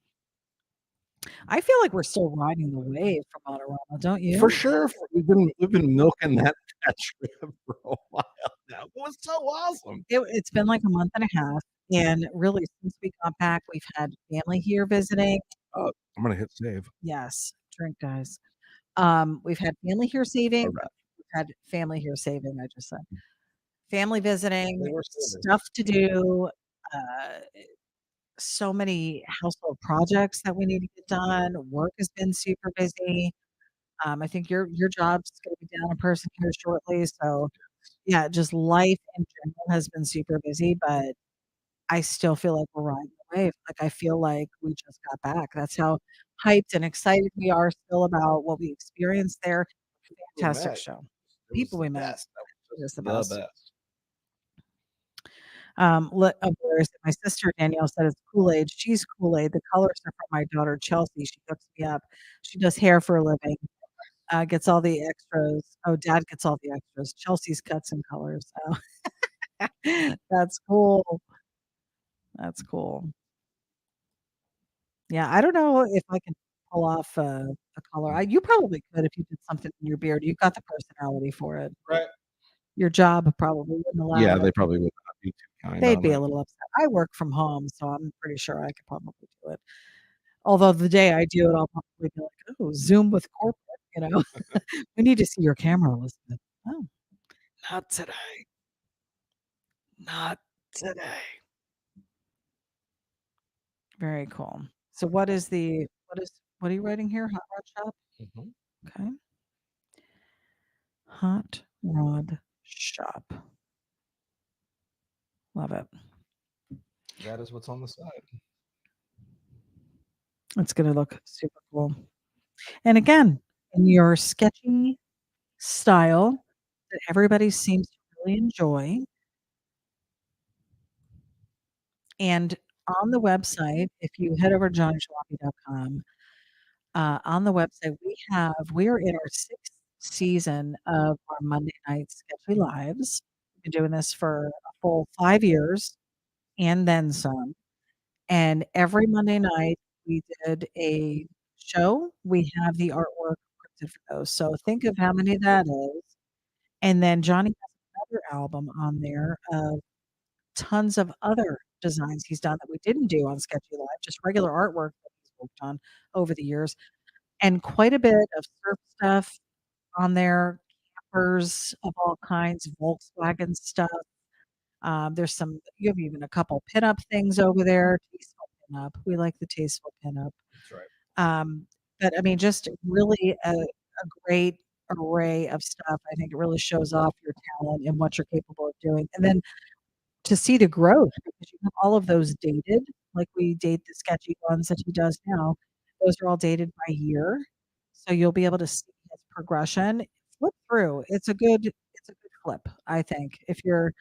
I feel like we're still riding the wave from Autorama, don't For you? sure. We've been milking that trip for a while now. It was so awesome. It's been like a month and a half, and really since we got back, we've had family here visiting. Oh, I'm gonna hit save. Yes, drink, guys. We've had family here saving. All right. We've had family here saving, I just said. Family visiting, They were saving. stuff to do, uh, so many household projects that we need to get done. Work has been super busy. I think your job's gonna be down a person here shortly, so, yeah, just life in general has been super busy, but I still feel like we're riding the wave, like, I feel like we just got back. That's how hyped and excited we are still about what we experienced there. We Fantastic met. show. It was People the we met. best. That It was was the just the best. best. Of course, my sister Danielle said it's Kool-Aid. She's Kool-Aid. The colors are from my daughter Chelsea. She hooks me up. She does hair for a living. Gets all the extras. Oh, dad gets all the extras. Chelsea's cuts and colors. Oh, that's cool. That's cool. Yeah, I don't know if I can pull off a color. You probably could if you did something in your beard. You've got the personality for it. Right. Your job probably wouldn't allow Yeah, it. they probably would not be too kind They'd on be a it. little upset. I work from home, so I'm pretty sure I could probably do it. Although the day I do it, I'll probably be like, "Oh, Zoom with corporate," you know? "We need to see your camera, Elizabeth." "Oh, not today. Not today." Very cool. So what are you writing here? Hot Rod Shop? Mhm. Okay. Hot Rod Shop. Love it. That is what's on the side. It's going to look super cool. And again, in your sketchy style that everybody seems to really enjoy. And on the website, if you head over to johnnyjalopy.com, on the website, we are in our 6th season of our Monday night Sketchy Lives. We've been doing this for a full 5 years and then some. And every Monday night, we did a show. We have the artwork printed for those. So think of how many that is. And then Johnny has another album on there of tons of other designs he's done that we didn't do on Sketchy Live, just regular artwork that he's worked on over the years, and quite a bit of surf stuff on there, campers of all kinds, Volkswagen stuff. There's some, you have even a couple pinup things over there. Tasteful pinup. We like the tasteful pinup. That's right. But I mean, just really a great array of stuff. I think it really shows off your talent and what you're capable of doing. And then to see the growth because you have all of those dated, like we date the sketchy ones that he does now. Those are all dated by year. So you'll be able to see his progression. Flip through. It's a good flip, I think. If you're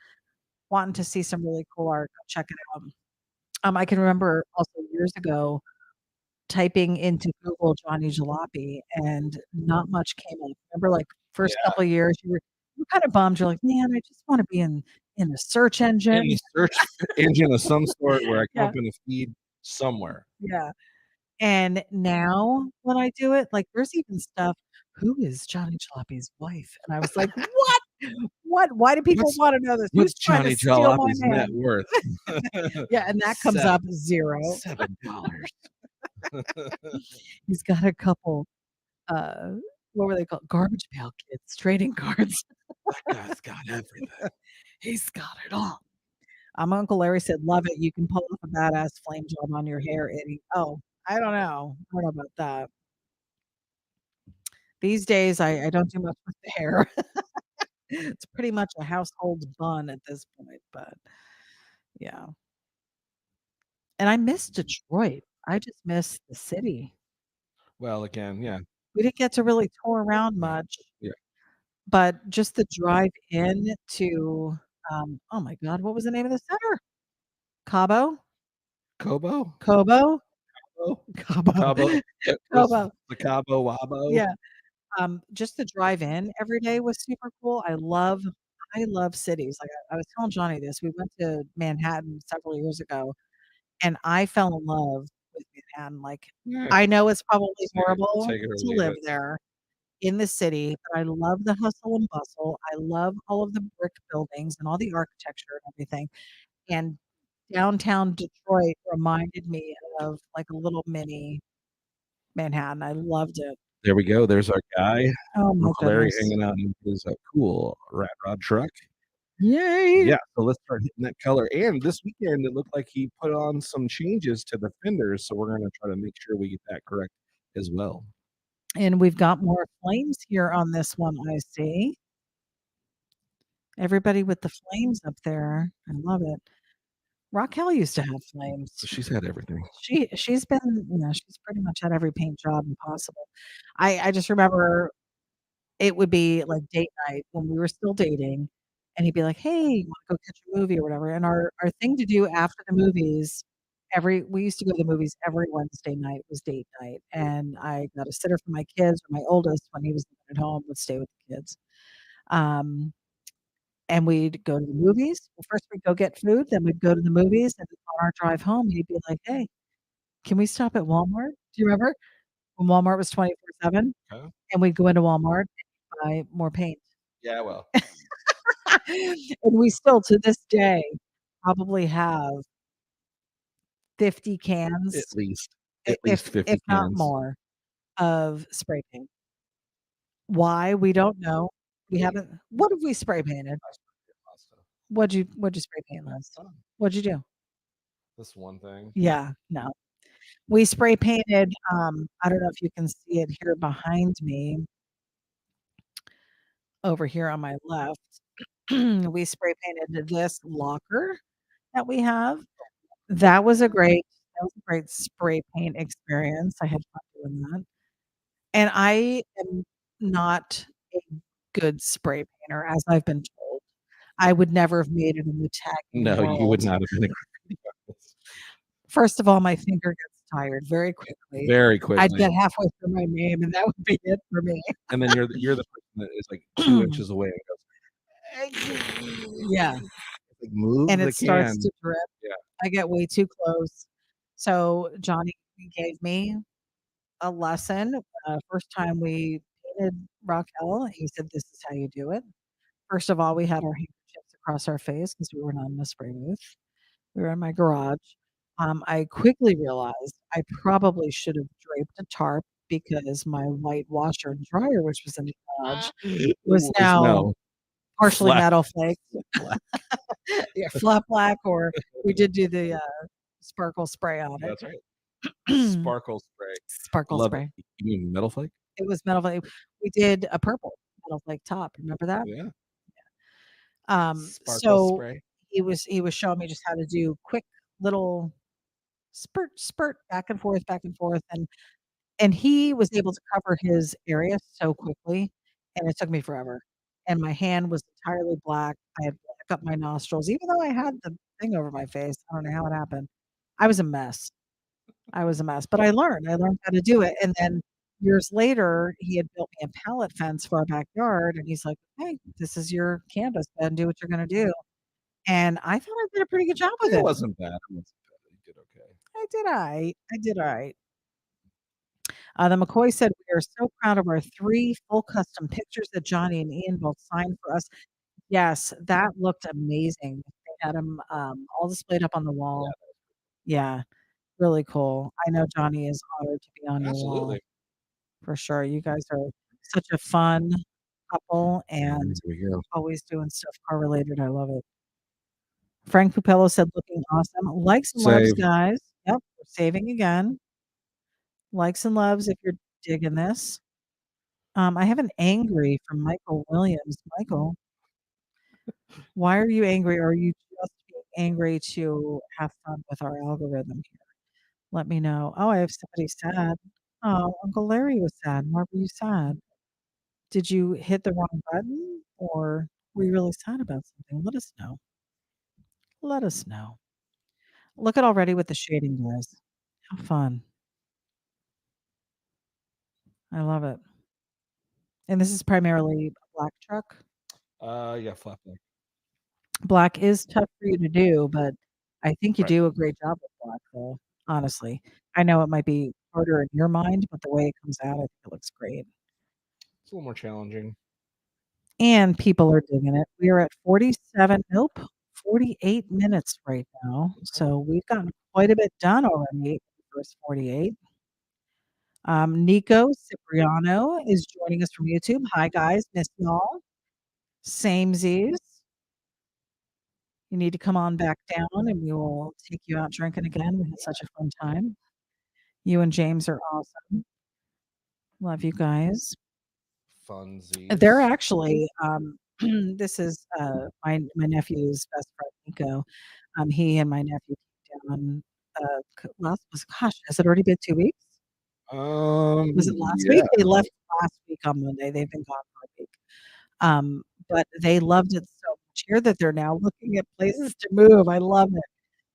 wanting to see some really cool art, go check it out. I can remember also years ago typing into Google Johnny Jalopy and not much came up. Remember, like first Yeah. couple of years, you were kind of bummed. You're like, man, I just want to be in the search In engine. the search engine of some sort where I come Yeah. up in a feed somewhere. Yeah. And now when I do it, like there's even stuff, who is Johnny Jalopy's wife? And I was like, what? What? Why do people What's want to know this? Who's what's trying to Johnny steal my Jalopy's net man? worth? Yeah, and that comes up 0. $7. He's got a couple what were they called? Garbage pail kids, trading cards. That guy's got everything. He's got it all. My Uncle Larry said, "Love it. You can pull off a badass flame job on your hair, Eddie." Oh, I don't know. I don't know about that. These days, I don't do much with the hair. It's pretty much a household bun at this point, but yeah. And I miss Detroit. I just miss the city. Well, again, yeah. We didn't get to really tour around much. Yeah. But just the drive in to, oh my god, what was the name of the center? Cabo? Cobo? Cobo? Oh, Cabo. Cabo. It was Cabo. the Cabo Wabo. Yeah. Just the drive in every day was super cool. I love cities. Like I was telling Johnny this. We went to Manhattan several years ago and I fell in love with Manhattan. Like Yeah. I know it's probably Take horrible it or to leave live it. there in the city, but I love the hustle and bustle. I love all of the brick buildings and all the architecture and everything. And downtown Detroit reminded me of like a little mini Manhattan. I loved it. There we go. There's our guy, Oh my Uncle Larry, goodness. hanging out in his cool rat rod truck. Yay. Yeah, so let's start hitting that color. And this weekend, it looked like he put on some changes to the fenders, so we're going to try to make sure we get that correct as well. And we've got more flames here on this one, I see. Everybody with the flames up there. I love it. Raquel used to have flames. So she's had everything. She's been, she's pretty much had every paint job possible. I just remember it would be like date night when we were still dating, and he'd be like, "Hey, you wanna go catch a movie or whatever?" And our thing to do after the movies, every we used to go to the movies every Wednesday night was date night, and I got a sitter for my kids, or my oldest, when he was living at home, would stay with the kids. Um, and we'd go to the movies. Well, first we'd go get food, then we'd go to the movies, and then on our drive home, he'd be like, "Hey, can we stop at Walmart?" Do you remember when Walmart was 24/7? Huh? And we'd go into Walmart and buy more paint. Yeah, well, And we still, to this day, probably have 50 at cans, least I at least 50 if not cans. more, of spray paint. Why? We don't know. We haven't what have we spray painted? What'd you spray paint last? What'd you do? This one thing. Yeah, no. We spray painted, I don't know if you can see it here behind me. over here on my left, we spray painted this locker that we have. That was a great spray paint experience. I had fun doing that. And I am not a good spray painter, as I've been told. I would never have made it in the tagging No, you would world. not have been a graffiti artist. First of all, my finger gets tired very quickly. Very I'd quickly. get halfway through my name, and that would be it for me. And then you're the person that is like 2 inches away and Yeah, goes, like, move and the it starts can. to drip. Yeah. I get way too close. So Johnny gave me a lesson. First time we painted Raquel, he said, "This is how you do it." First of all, we had our handkerchiefs across our face because we were not in a spray booth. We were in my garage. I quickly realized I probably should have draped a tarp because my white washer and dryer, which was in the garage, was now no partially flat. metal flaked. Yeah, flat black, or we did do the sparkle spray on it. That's right. Sparkle spray. Sparkle Love spray. it. You mean metal flake? It was metal flake. We did a purple metal flake top. Remember that? Yeah. Sparkle So spray. he was showing me just how to do quick little spurt back and forth, and he was able to cover his area so quickly, and it took me forever. And my hand was entirely black. I had black up my nostrils, even though I had the thing over my face. I don't know how it happened. I was a mess. I was a mess, but I learned. I learned how to do it, and then years later, he had built me a pallet fence for our backyard, and he's like, "Hey, this is your canvas bed. Do what you're gonna do." And I thought I did a pretty good job with It it. wasn't bad. You did okay. I did alright. I did alright. The McCoy said, "We are so proud of our 3 full custom pictures that Johnny and Ian both signed for us." Yes, that looked amazing. They had 'em, all displayed up on the wall. Yeah, really cool. I know Johnny is honored to be on your wall, Absolutely. for sure. You guys are such a fun couple and There we go. always doing stuff car related. I love it. Frank Pupello said, "Looking awesome." Likes and loves, Save. guys. Yep, we're saving again. Likes and loves if you're digging this. I have an angry from Michael Williams. Michael, why are you angry? Or are you just being angry to have fun with our algorithm here? Let me know. Oh, I have somebody sad. Oh, Uncle Larry was sad. Why were you sad? Did you hit the wrong button or were you really sad about something? Let us know. Let us know. Look at already with the shading, guys. How fun. I love it. And this is primarily a black truck. Yeah, flat black. Black is tough for you to do, but I think you Right. do a great job with black, though, honestly. I know it might be harder in your mind, but the way it comes out, I think it looks great. It's a little more challenging. And people are digging it. We are at 47 nope, 48 minutes right now, so we've gotten quite a bit done already in the first 48. Nico Cipriano is joining us from YouTube. Hi, guys. Miss y'all. Samesies. You need to come on back down, and we will take you out drinking again. We had such a fun time. You and James are awesome. Love you guys. Funsies. They're actually, this is, my nephew's best friend, Nico. He and my nephew came down, has it already been 2 weeks? Was it last Yeah. week? They left last week on Monday. They've been gone for a week. But they loved it so much here that they're now looking at places to move. I love it.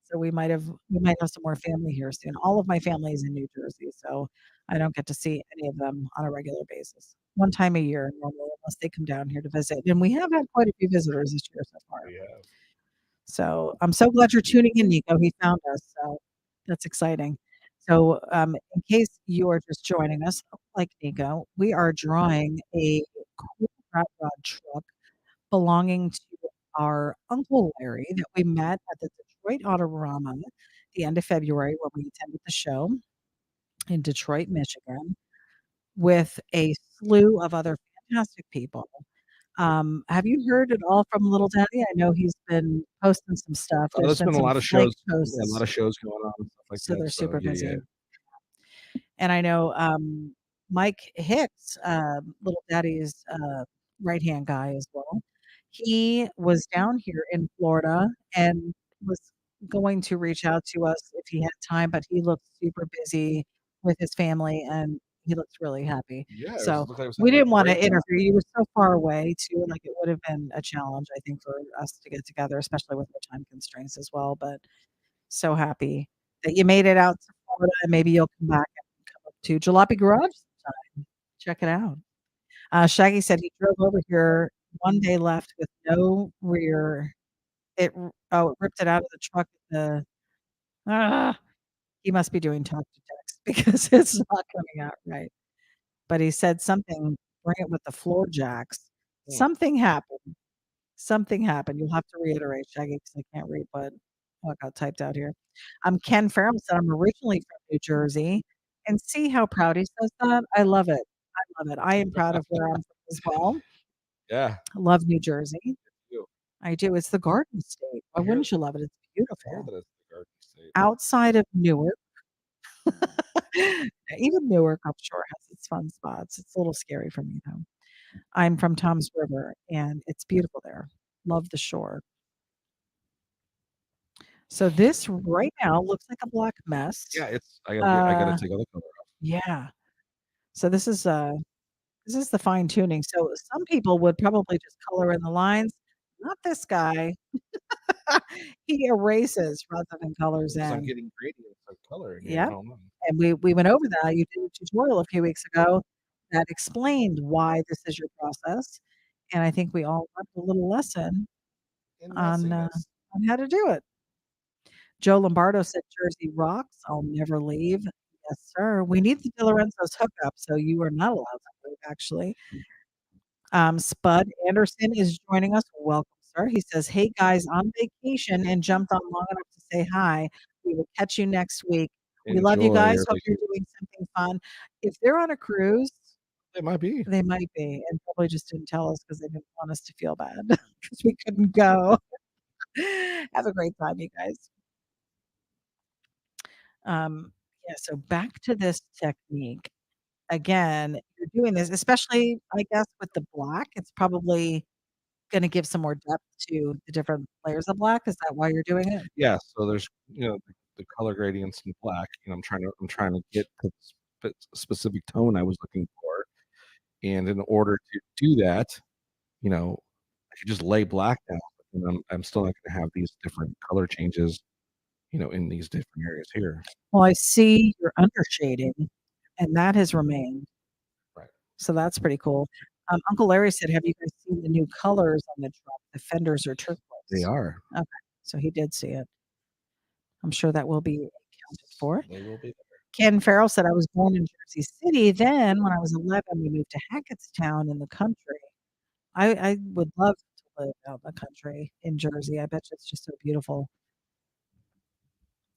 So we might have some more family here soon. All of my family is in New Jersey, so I don't get to see any of them on a regular basis. One time a year normally, unless they come down here to visit. And we have had quite a few visitors this year so far. We have. So I'm so glad you're tuning in, Nico. He found us. So that's exciting. So in case you are just joining us, like Nico, we are drawing a cool rat rod truck belonging to our Uncle Larry that we met at the Detroit Autorama the end of February when we attended the show in Detroit, Michigan, with a slew of other fantastic people. Have you heard at all from Little Daddy? I know he's been posting some stuff. There's There's been a some lot of flake shows. Yeah, a posts, lot of shows going on and stuff like so that. they're super yeah, busy. yeah. And I know Mike Hicks, Little Daddy's right-hand guy as well. He was down here in Florida and was going to reach out to us if he had time, but he looked super busy with his family, and he looks really happy. Yeah, So, looked like it was we having a didn't wanna great time. interview you. You were so far away too, like, it would have been a challenge, I think, for us to get together, especially with our time constraints as well, but so happy that you made it out to Florida, and maybe you'll come back and come up to Jalopy Garage sometime. Check it out. Shaggy said he drove over here one day left with no rear. It ripped it out of the truck. Ah, he must be doing talk to text because it's not coming out right. But he said something, bring it with the floor jacks. Hmm. Something happened. Something happened. You'll have to reiterate, Shaggy, because I can't read what got typed out here. Ken Farrell said, I'm originally from New Jersey. And see how proud he says that? I love it. I love it. I am proud of where I'm from as well. Yeah. I love New Jersey. You. I do. It's the Garden State. Why I hear wouldn't you love it? It's I hear beautiful. that it's the Garden State. Outside of Newark, even Newark, I'm sure, has its fun spots. It's a little scary for me, though. I'm from Tom's River, and it's beautiful there. Love the shore. So this right now looks like a black mess. Yeah, it's I gotta Uh, take all the color off. yeah. So this is the fine tuning. So some people would probably just color in the lines. Not this guy. He erases rather than colors Because I'm in. getting gradients of color in here. I Yep. don't know. And we went over that. You did a tutorial a few weeks ago that explained why this is your process, and I think we all learned a little lesson In on messiness. how to do it. Joe Lombardo said, "Jersey rocks. I'll never leave." Yes, sir. We need the De Lorenzo's hookup, so you are not allowed to leave, actually. Spud Anderson is joining us. Welcome, sir. He says, "Hey guys, on vacation and jumped on long enough to say hi. We will catch you next week. We love you Enjoy guys. your Hope you're vacation. doing something fun. If they're on a cruise, It might be. they might be, and probably just didn't tell us because they didn't want us to feel bad because we couldn't go. Have a great time, you guys." Yeah. So back to this technique. Again, you're doing this, especially, I guess, with the black. It's probably gonna give some more depth to the different layers of black. Is that why you're doing it? Yeah, so there's, the color gradients in black, I'm trying to get to the specific tone I was looking for, and in order to do that, I could just lay black down, and I'm still not gonna have these different color changes, in these different areas here. Well, I see your undershading, and that has remained, Right. so that's pretty cool. Uncle Larry said, "Have you guys seen the new colors on the truck? The fenders are They turquoise." are. Okay, so he did see it. I'm sure that will be accounted for. They will be Ken Farrell said, "I was born in Jersey City. Then, when I was 11, we moved to Hackettstown in the country. I would love to live out in the country in Jersey. I bet you it's just so beautiful.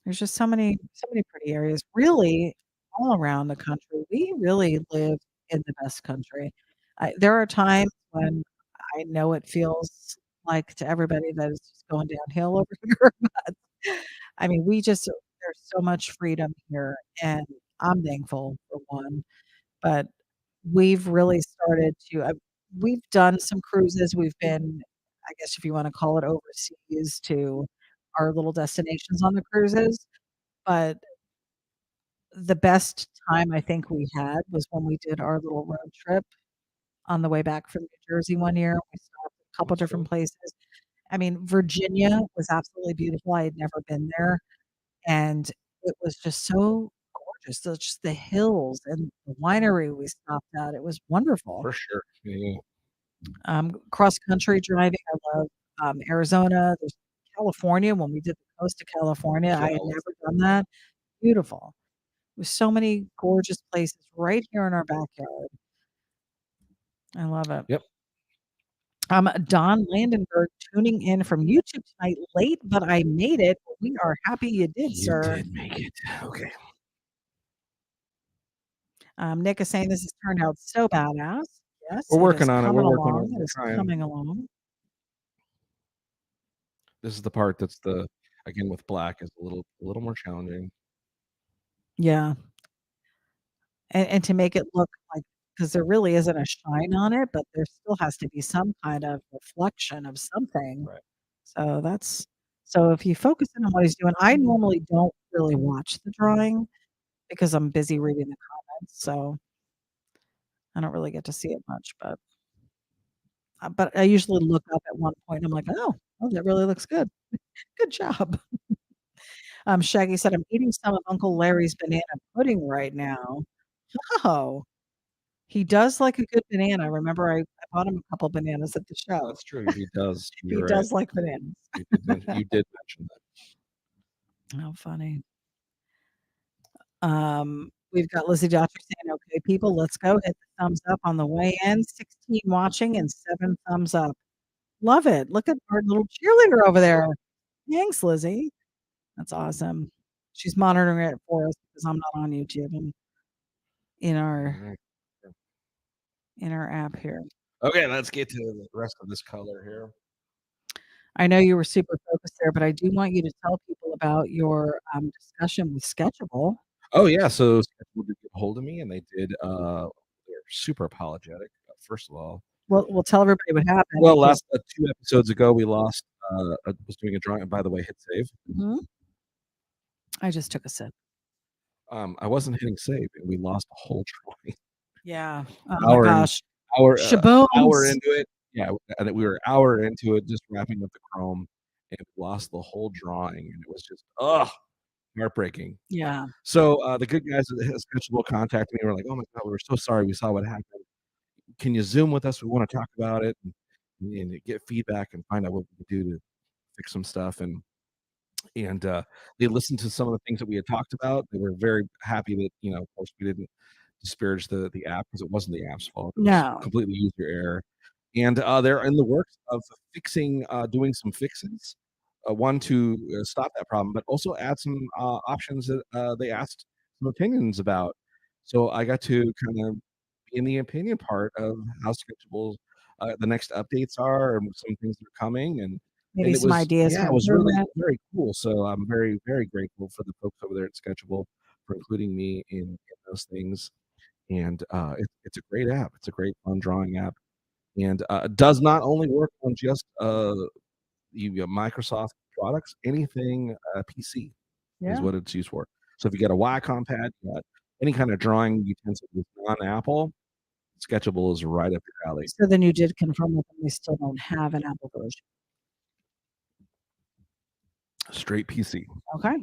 There's just so many pretty areas, really, all around the country. We really live in the best country. There are times when I know it feels like to everybody that it's just going downhill over here, but I mean, there's so much freedom here, and I'm thankful for one. But we've really started to we've done some cruises. We've been, I guess if you wanna call it overseas to our little destinations on the cruises, but the best time I think we had was when we did our little road trip on the way back from New Jersey one year. We stopped at a couple That's different cool. places. I mean, Virginia was absolutely beautiful. I had never been there, and it was just so gorgeous. Just the hills and the winery we stopped at. It was wonderful. For sure. Yeah. Cross country driving, I love, Arizona. There's California, when we did the coast of California, I had California. never done that. Beautiful. With so many gorgeous places right here in our backyard. I love it. Yep. Don Landenberg tuning in from YouTube tonight, late, but I made it. We are happy you did, You sir. did make it. Okay. Nick is saying this has turned out so badass. Yes, We're it is working on it. coming We're working on along. it. It We're is trying. coming along. This is the part that's again with black is a little more challenging. Yeah. And to make it look like because there really isn't a shine on it, but there still has to be some kind of reflection of something. Right. So that's so if you focus in on what he's doing, I normally don't really watch the drawing because I'm busy reading the comments, so I don't really get to see it much, but I usually look up at one point, I'm like, "Oh, that really looks good. Good job." Shaggy said, "I'm eating some of Uncle Larry's banana pudding right now." Oh, he does like a good banana. Remember I bought him a couple bananas at the show. That's true. He does. He You're right. does like bananas. You did mention that. How funny. We've got Lizzie Dotcher saying, "Okay, people, let's go. Hit the thumbs up on the way in. 16 watching and 7 thumbs up. Love it. Look at our little cheerleader over there. Thanks, Lizzie. That's awesome. She's monitoring it for us because I'm not on YouTube. I'm in our All right. in our app here. Okay, let's get to the rest of this color here. I know you were super focused there, but I do want you to tell people about your discussion with Sketchable. Oh yeah, so Sketchable did get a hold of me, and they did. They're super apologetic. First of all, We'll tell everybody what happened. well, last 2 episodes ago, we lost. Was doing a drawing. And by the way, hit save. I just took a sip. I wasn't hitting save, and we lost a whole drawing. Yeah. Oh my gosh. Hour Shabones. into it. Yeah, and we were an hour into it, just wrapping up the chrome, and we lost the whole drawing, and it was just heartbreaking. Yeah. So the good guys at Sketchable contacted me. And were like, "Oh my god, we were so sorry. We saw what happened. Can you Zoom with us? We want to talk about it and get feedback and find out what we can do to fix some stuff." And they listened to some of the things that we had talked about. They were very happy that, of course, we didn't disparage the app because it wasn't the app's fault. It was completely user error. And they're in the works of fixing, doing some fixes. One to stop that problem, but also add some options that they asked some opinions about. So I got to kind of be in the opinion part of how Sketchable the next updates are and some things that are coming. And Maybe it some was, ideas. yeah, it was really very cool. So I'm very, very grateful for the folks over there at Sketchable for including me in those things. And it's a great app. It's a great fun drawing app, and does not only work on just Microsoft products. Anything PC is what it's used for. So if you got a Wacom pad, you got any kind of drawing utensil with non-Apple, Sketchable is right up your alley. So then you did confirm with them they still don't have an Apple version. Straight PC. Okay.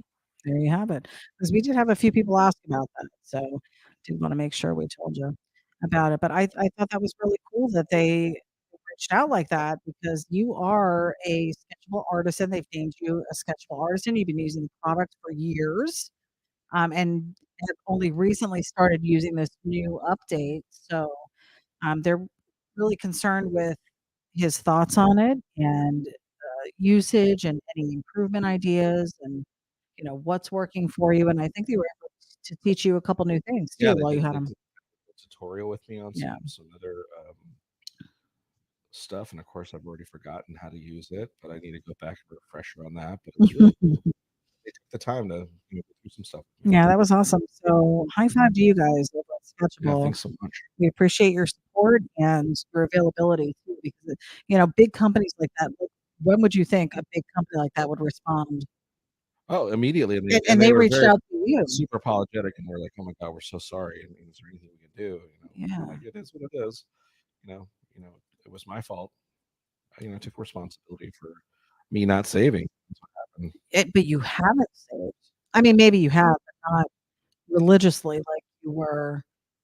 There you have it. Because we did have a few people ask about that. So did want to make sure we told you about it. But I thought that was really cool that they reached out like that because you are a Sketchable artisan. They've named you a Sketchable artisan. You've been using the product for years, and have only recently started using this new update. So they're really concerned with his thoughts on it and usage and any improvement ideas and what's working for you. And I think they were able to teach you a couple new things too while you had them. Tutorial with me on some other stuff, and of course I've already forgotten how to use it, but I need to go back and refresher on that. But it was really cool. They took the time to go through some stuff. Yeah, that was awesome. So high five to you guys over at Sketchable. Yeah, thanks so much. We appreciate your support and your availability too, because big companies like that. When would you think a big company like that would respond? Oh, immediately, and they reached out to you. Super apologetic, and we're like, "Oh my god, we're so sorry. I mean, is there anything we can do?" Yeah, like, it is what it is. It was my fault. I took responsibility for me not saving. That's what happened. But you haven't saved. I mean, maybe you have, but not religiously like you were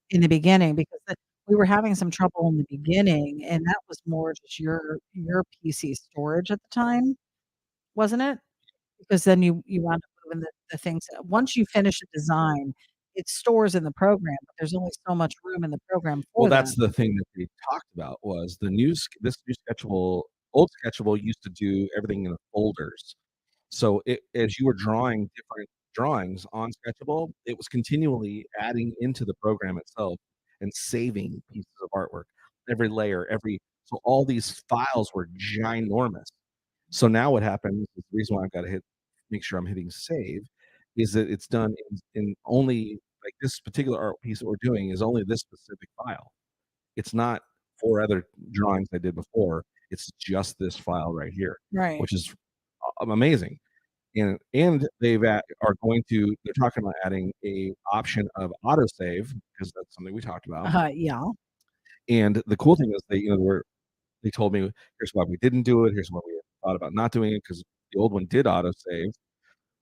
in the beginning, because we were having some trouble in the beginning, and that was more just your PC storage at the time, wasn't it? Because then you wound up moving the things. Once you finish a design, it stores in the program, but there's only so much room in the program for Well, that's the thing that they talked about was this new Sketchable. Old Sketchable used to do everything in folders. So as you were drawing different drawings on Sketchable, it was continually adding into the program itself and saving pieces of artwork. Every layer, so all these files were ginormous. So now what happens, the reason why I've got to make sure I'm hitting save, is that it's done in only like this particular art piece that we're doing is only this specific file. It's not 4 other drawings I did before. It's just this file right here, Right. which is amazing. And are going to they're talking about adding a option of autosave because that's something we talked about. Yeah. And the cool thing is they told me here's why we didn't do it. Here's why we thought about not doing it because the old one did autosave,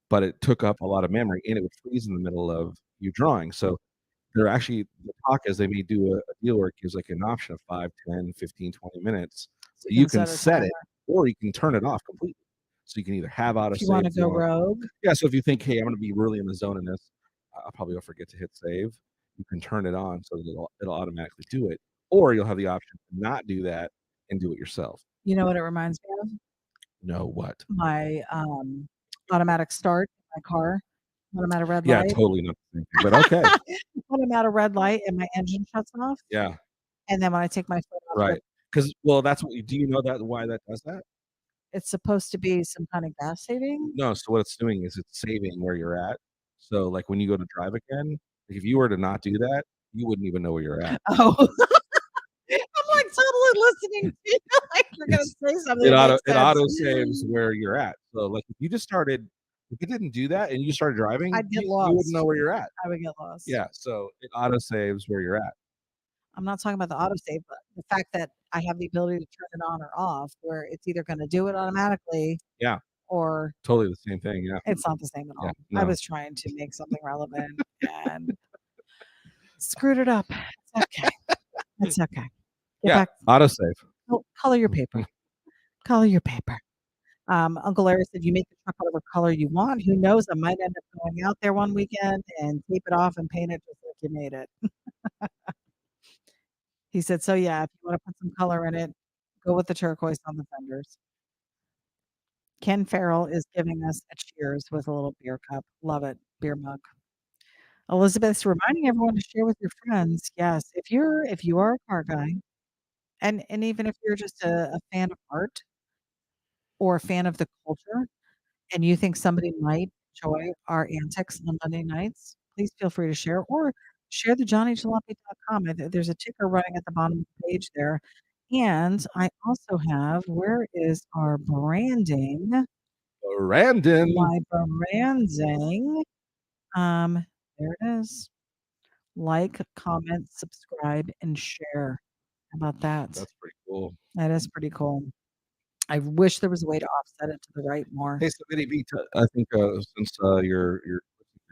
but it took up a lot of memory and it would freeze in the middle of you drawing. So they're actually the talk is they may do a deal where it gives like an option of 5, 10, 15, 20 minutes. So you can set it or you can turn it off completely. So you can either have If you want to autosave. go rogue. Yeah, so if you think, hey, I'm going to be really in the zone in this, I'll probably forget to hit save. You can turn it on so that it'll automatically do it, or you'll have the option to not do that and do it yourself. You know what it reminds me of? No, what? My automatic start in my car when I'm at a red Yeah, light. totally not the same thing, but okay. When I'm at a red light and my engine shuts off. Yeah, And then when I take my foot off, right. Because that's what do you know that why that does that? it's supposed to be some kind of gas saving. No, so what it's doing is it's saving where you're at. So like when you go to drive again, if you were to not do that, you wouldn't even know where you're at. Oh, I'm like totally listening to you. Like you're gonna say something. It auto saves where you're at. So like if you just started, if it didn't do that and you started driving, I'd get you lost. wouldn't know where you're at. I would get lost. Yeah, so it auto saves where you're at. I'm not talking about the autosave, but the fact that I have the ability to turn it on or off, where it's either going to do it automatically, Yeah, or totally the same thing. Yeah, it's not the same at all. Yeah, I no. was trying to make something relevant and screwed it up. It's okay. It's okay. Yeah, auto save. Oh, color your paper. Color your paper. Uncle Larry said, "You make the truck whatever color you want. Who knows? I might end up going out there one weekend and tape it off and paint it just like you made it." He said, "So yeah, if you want to put some color in it, go with the turquoise on the fenders." Ken Farrell is giving us a cheers with a little beer cup. Love it. Beer mug. Elizabeth's reminding everyone to share with your friends. Yes, if you are a car guy, and even if you're just a fan of art or a fan of the culture, and you think somebody might enjoy our antics on Monday nights, please feel free to share or share the johnnyjalopy.com. There's a ticker running at the bottom of the page there. And I also have, where is our branding? Brandon. My branding. There it is. Like, comment, subscribe, and share. How about that? That's pretty cool. That is pretty cool. I wish there was a way to offset it to the right more. Hey, so ity-B, I think since you're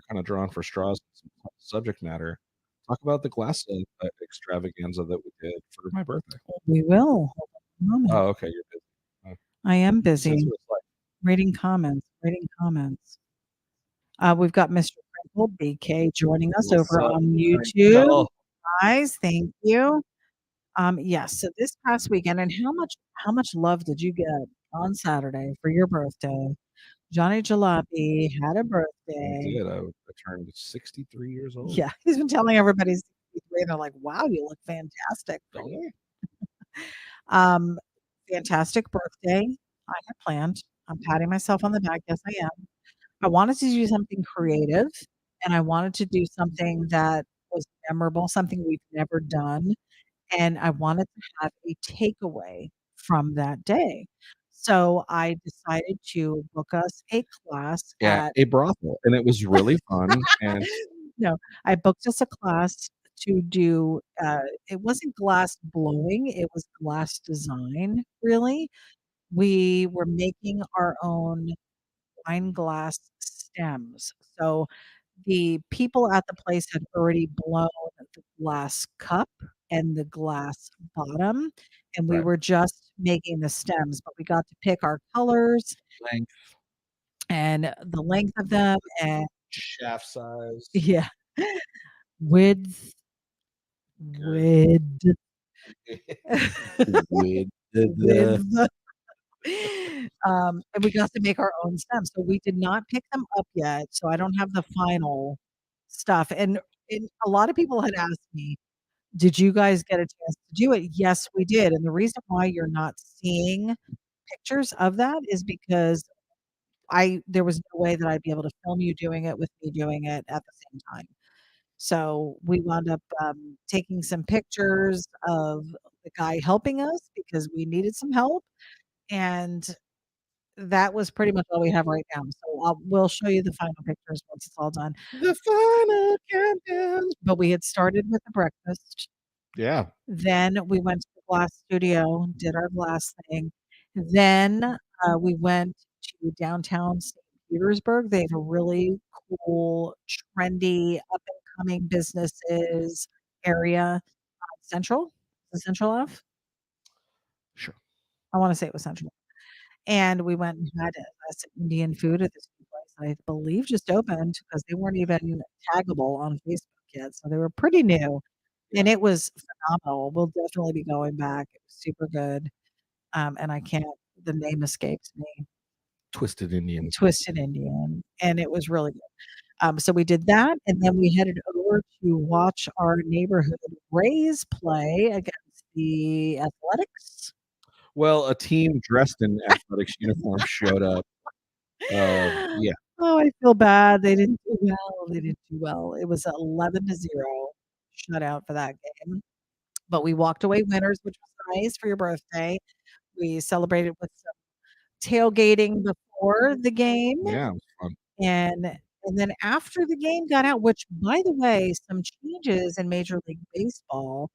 kind of drawn for straws and some subject matter, talk about the glass extravaganza that we did for my birthday. We will. Hold on a moment. Oh, okay, you're busy. I am Since busy it was like, reading comments. We've got Mr. Crinkle BK joining us What's over up, on Crinkle? YouTube. Guys, thank you. Yes, so this past weekend, and how much love did you get on Saturday for your birthday? Johnny Jalopy had a I birthday. did. I turned 63 years old. Yeah, he's been telling everybody he's 63, and they're like, "Wow, you look fantastic." Don't you? Fantastic birthday. I had planned. I'm patting myself on the back. Yes, I am. I wanted to do something creative, and I wanted to do something that was memorable, something we've never done, and I wanted to have a takeaway from that day. So I decided to book us a class Yeah, at a brothel, and it was really fun. And No, I booked us a class to do, it wasn't glass blowing, it was glass design, really. We were making our own wine glass stems. So the people at the place had already blown the glass cup and the glass bottom, and we right, were just making the stems, but we got to pick our colors length, and the length of them and shaft size, yeah, width, width, with width. And we got to make our own stems. So we did not pick them up yet. So I don't have the final stuff. And a lot of people had asked me, did you guys get a chance to do it? Yes, we did. And the reason why you're not seeing pictures of that is because there was no way that I'd be able to film you doing it with me doing it at the same time. So we wound up taking some pictures of the guy helping us because we needed some help. And that was pretty much all we have right now. So we'll show you the final pictures once it's all done. The final countdown. But we had started with the breakfast. Yeah. Then we went to the glass studio, did our glass thing. Then we went to downtown St. Petersburg. They have a really cool, trendy, up and coming businesses area. Central? Is it Central Ave? Sure. I want to say it was Central. And we went and had some Indian food at this new place. I believe just opened because they weren't even taggable on Facebook yet. So they were pretty new. And Yeah. it was phenomenal. We'll definitely be going back. It was super good. And I can't, the name escapes me. Twisted Indian. Twisted Indian. And it was really good. So we did that. And then we headed over to watch our neighborhood Rays play against the Athletics. Well, a team dressed in athletics uniform showed up. Yeah. Oh, I feel bad. They didn't do well. They didn't do well. It was 11-0 shutout for that game. But we walked away winners, which was nice for your birthday. We celebrated with some tailgating before the game. Yeah, it was fun. And then after the game got out, which by the way, some changes in Major League Baseball.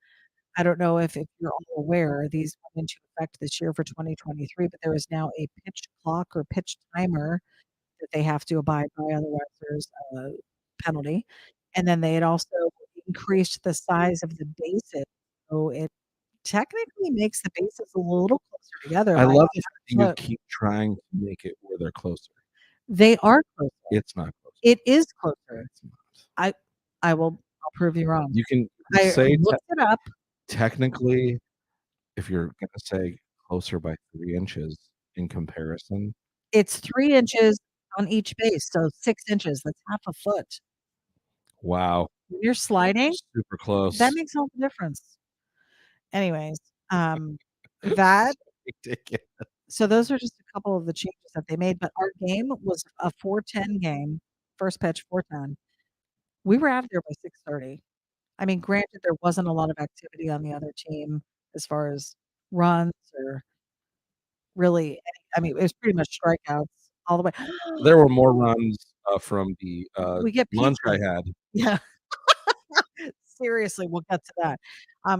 I don't know if you're all aware, these went into effect this year for 2023, but there is now a pitch clock or pitch timer that they have to abide by, otherwise there's a penalty. And then they had also increased the size of the bases, so it technically makes the bases a little closer together. I by love the half fact a you foot. keep trying to make it where they're closer. They are closer. It's not closer. It is closer. It's not. I'll prove you wrong. You can I say looked it up. technically, if you're going to say closer by 3 inches in comparison, It's 3 inches on each base, so 6 inches. That's half a foot. wow, When you're sliding, super close. that makes all the difference. Anyways, that Ridiculous. so those are just a couple of the changes that they made, but our game was a 4:10 game, first pitch 4:10. We were out of there by 6:30. I mean, granted, there wasn't a lot of activity on the other team as far as runs or really any, I mean, it was pretty much strikeouts all the way. There were more runs from the We get lunch I pizza. had. Yeah. Seriously, we'll get to that.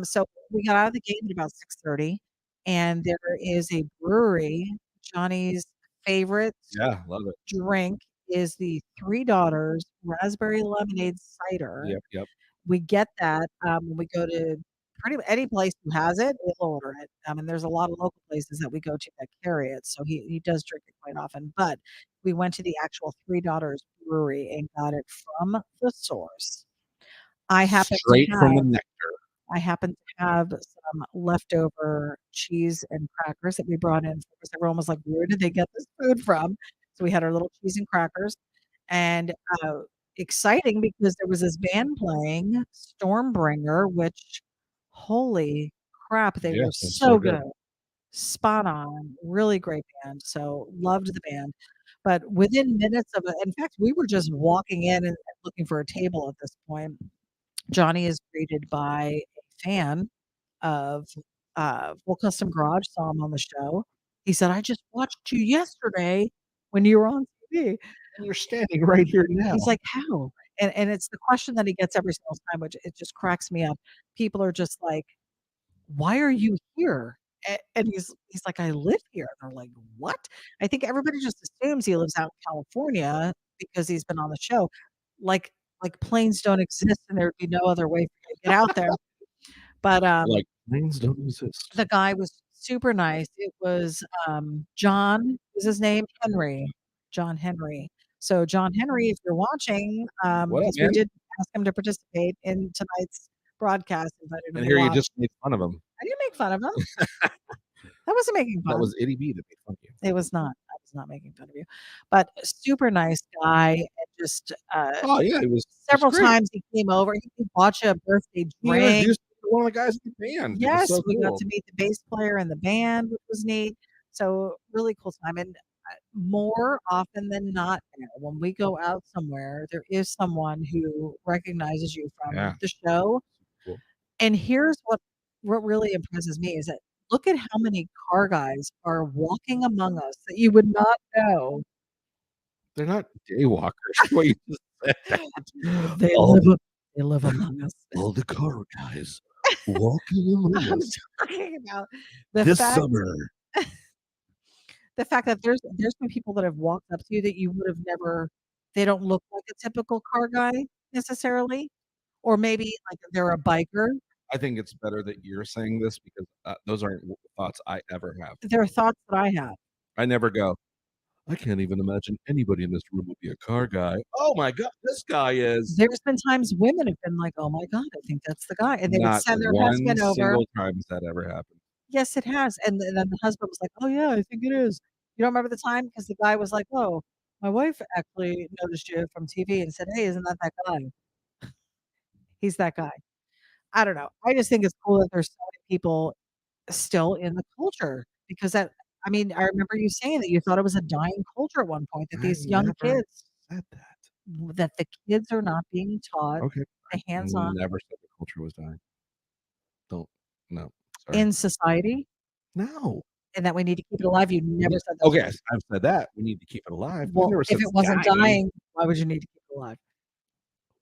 So we got out of the game at about 6:30, and there is a brewery. Johnny's favorite Yeah, love it. drink is the Three Daughters raspberry lemonade cider. Yep. We get that when we go to pretty any place who has it, we'll order it. And there's a lot of local places that we go to that carry it, so he does drink it quite often. But we went to the actual Three Daughters brewery and got it from the source. I happen Straight to from the have nectar. I happen to have some leftover cheese and crackers that we brought in because everyone was like, "Where did they get this food from?" So we had our little cheese and crackers, and exciting because there was this band playing Stormbringer, which holy crap, they were Yes, it's so so good. good, spot on, really great band. So loved the band. But within minutes of it, in fact, we were just walking in and looking for a table at this point. Johnny is greeted by a fan of Full Custom Garage, saw him on the show. He said, "I just watched you yesterday when you were on TV." And you're standing right here now. He's like, "How?" And it's the question that he gets every single time, which it just cracks me up. People are just like, "Why are you here?" And he's like, "I live here." And they're like, "What?" I think everybody just assumes he lives out in California because he's been on the show. Like planes don't exist and there'd be no other way for you to get out there. But Like planes don't exist. the guy was super nice. It was John was his name, Henry. John Henry. So John Henry, if you're watching, What up, because we man? did ask him to participate in tonight's broadcast, invited him And to here you watch. just made fun of him. I didn't make fun of him. I wasn't making That fun. was ity-B that made fun of you. It was not. I was not making fun of you. But super nice guy and just Oh yeah, it was several great. times he came over. He could watch a birthday He drink. introduced me to one of the guys in the band. It was Yes, so we got cool. to meet the bass player in the band, which was neat. So really cool time. And more often than not now, when we go out somewhere, there is someone who recognizes you Yeah. from the show. Cool. And here's what really impresses me is that look at how many car guys are walking among us that you would not know. They're not daywalkers. What you just said that. They All, they live among us. all the car guys walking among I'm us talking about the this fact summer. that there's been people that have walked up to you that you would have never they don't look like a typical car guy necessarily, or maybe like they're a biker. I think it's better that you're saying this because those aren't thoughts I ever have. They're thoughts that I have. I never go, I can't even imagine anybody in this room would be a car guy. Oh my God, this guy is. There's been times women have been like, "Oh my god, I think that's the guy," and they would Not send their one husband over. single time has that ever happened. Yes, it has, and then the husband was like, "Oh yeah, I think it is." You don't remember the time because the guy was like, "Oh, my wife actually noticed you from TV and said, 'Hey, isn't that that guy?'" He's that guy. I don't know. I just think it's cool that there's so many people still in the culture because that I mean, I remember you saying that you thought it was a dying culture at one point, that I these young never kids said that. that the kids are not being taught Okay. the I hands-on never said the culture was dying. Don't. No. Sorry. in society No. and that we need to keep it alive. You never said those Okay, words. I've said that. We need to keep it alive. We Well, never if said it wasn't dying. dying, why would you need to keep it alive?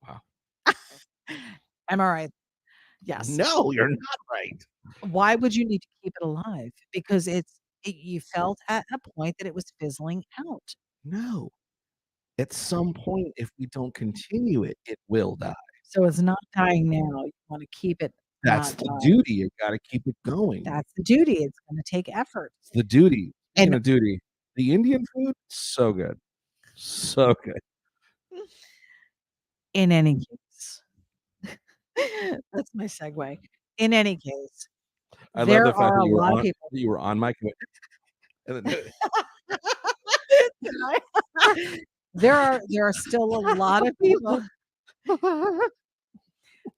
Wow. Am I right? Yes. No, you're not right. Why would you need to keep it alive? Because you felt at a point that it was fizzling out. No. At some point, if we don't continue it, it will die. So it's not dying now. You want to keep it That's not the dying. duty. You got to keep it going. That's the duty. It's going to take effort. It's the duty. And And a duty. The Indian food, so good. So good. in any case, that's my segue. In any case, I love there the fact are that a lot of people. you were on mic. And then, Did I? There are still a lot of people.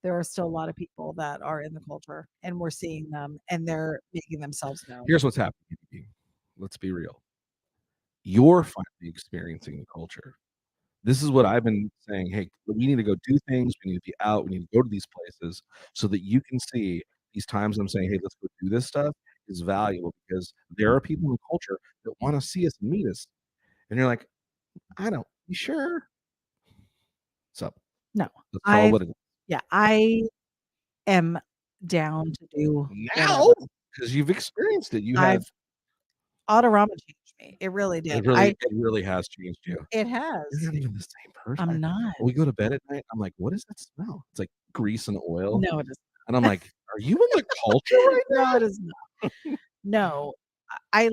There are still a lot of people that are in the culture, and we're seeing them, and they're making themselves known. here's what's happening. Let's be real. You're finally experiencing the culture. This is what I've been saying. Hey, we need to go do things. We need to be out. We need to go to these places so that you can see these times I'm saying, hey, let's go do this stuff is valuable because there are people in the culture that want to see us and meet us. And you're like, I don't, you sure? So No, let's call it what it is. yeah, I am down to do Now, whatever. because you've experienced it. You I've have. Autorama changed me. It really did. It really has changed you. It has. You're not even the same person. I'm not. We go to bed at night. I'm like, what is that smell? It's like grease and oil. No, it is. And I'm like, are you in the culture right now? No, it is not. No, I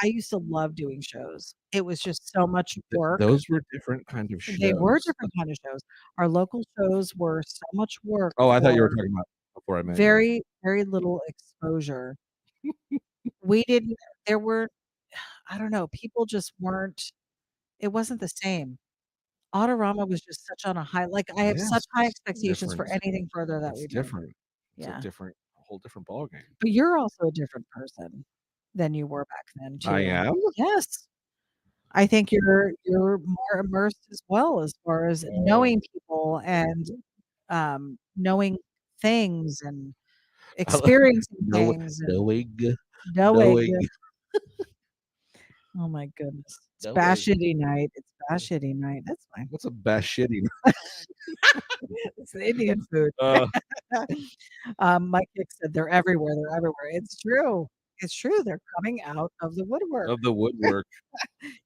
used to love doing shows. It was just so much work. Those were different kind of shows. They were different kind of shows. Our local shows were so much work. Oh, I thought you were for talking about before I met you. very, very little exposure. We didn't there were I don't know, people just weren't it wasn't the same. Autorama was just such on a high like, I have such high Yes, expectations for different. anything further that It's we do. different. It's Yeah. a whole different ballgame. But you're also a different person than you were back then too. I am? Yes. I think you're more immersed as well as far as knowing people and, knowing things and experiencing things and Knowing. knowing. Oh my goodness. It's Knowing. Bashity night. It's Bashity night. That's fine. What's a best shitty? It's Indian food. Mike Hicks said they're everywhere. They're everywhere. It's true. It's true. They're coming out of the woodwork. Of the woodwork.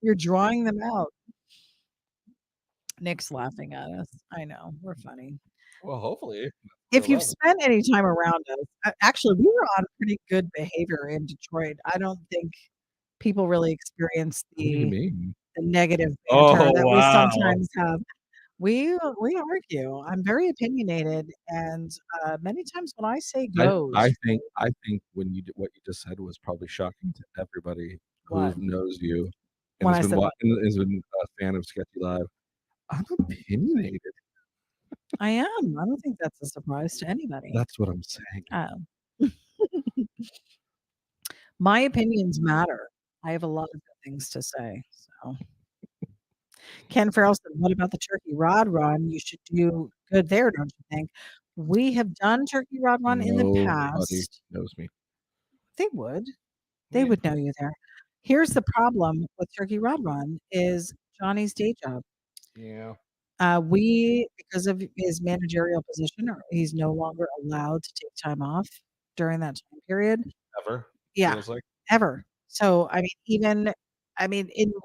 You're drawing them out. Nick's laughing at us. I know. We're funny. Well, hopefully. If you've spent any time around us, actually, we were on pretty good behavior in Detroit. I don't think people really experience What do you the mean? negative Oh, banter that we wow. sometimes have. We argue. I'm very opinionated, and many times when I say goes, I think when you did what you just said was probably shocking to everybody who What? knows you and When I has been said what? has been a fan of Sketchy Live. I'm opinionated. I am. I don't think that's a surprise to anybody. That's what I'm saying. My opinions matter. I have a lot of good things to say. So Ken Farrell said, "What about the turkey rod run? You should do good there, don't you think?" We have done turkey rod run in the Nobody past. knows me. They would. They Yeah. would know you there. Here's the problem with turkey rod run is Johnny's day job. Yeah. We because of his managerial position, he's no longer allowed to take time off during that time period. Ever Yeah, feels like. ever. So, in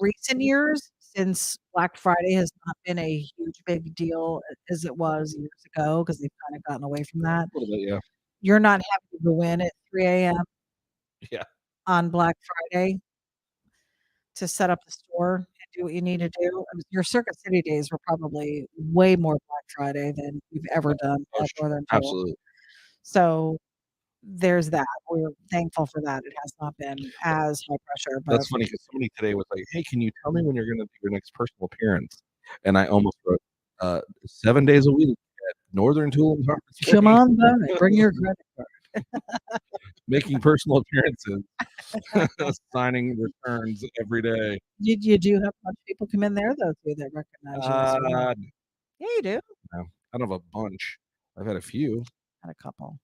recent years, since Black Friday has not been a huge big deal as it was years ago, because they've kind of gotten away from that. A little bit, yeah. You're not having to go in at 3 AM Yeah. on Black Friday to set up the store and do what you need to do. Your Circuit City days were probably way more Black Friday than you've ever done Oh, at Northern Tool. absolutely. So, there's that. We're thankful for that. It has not been as high pressure, but That's funny because somebody today was like, "Hey, can you tell me when you're gonna do your next personal appearance?" And I almost wrote, 7 days a week at Northern Tool in Harper come Springs, on by, bring your credit card. making personal appearances, signing returns every day. You do have a bunch of people come in there though too that recognize you as well. Uh, Yeah, you do. no, I don't have a bunch. I've had a few, Had a couple.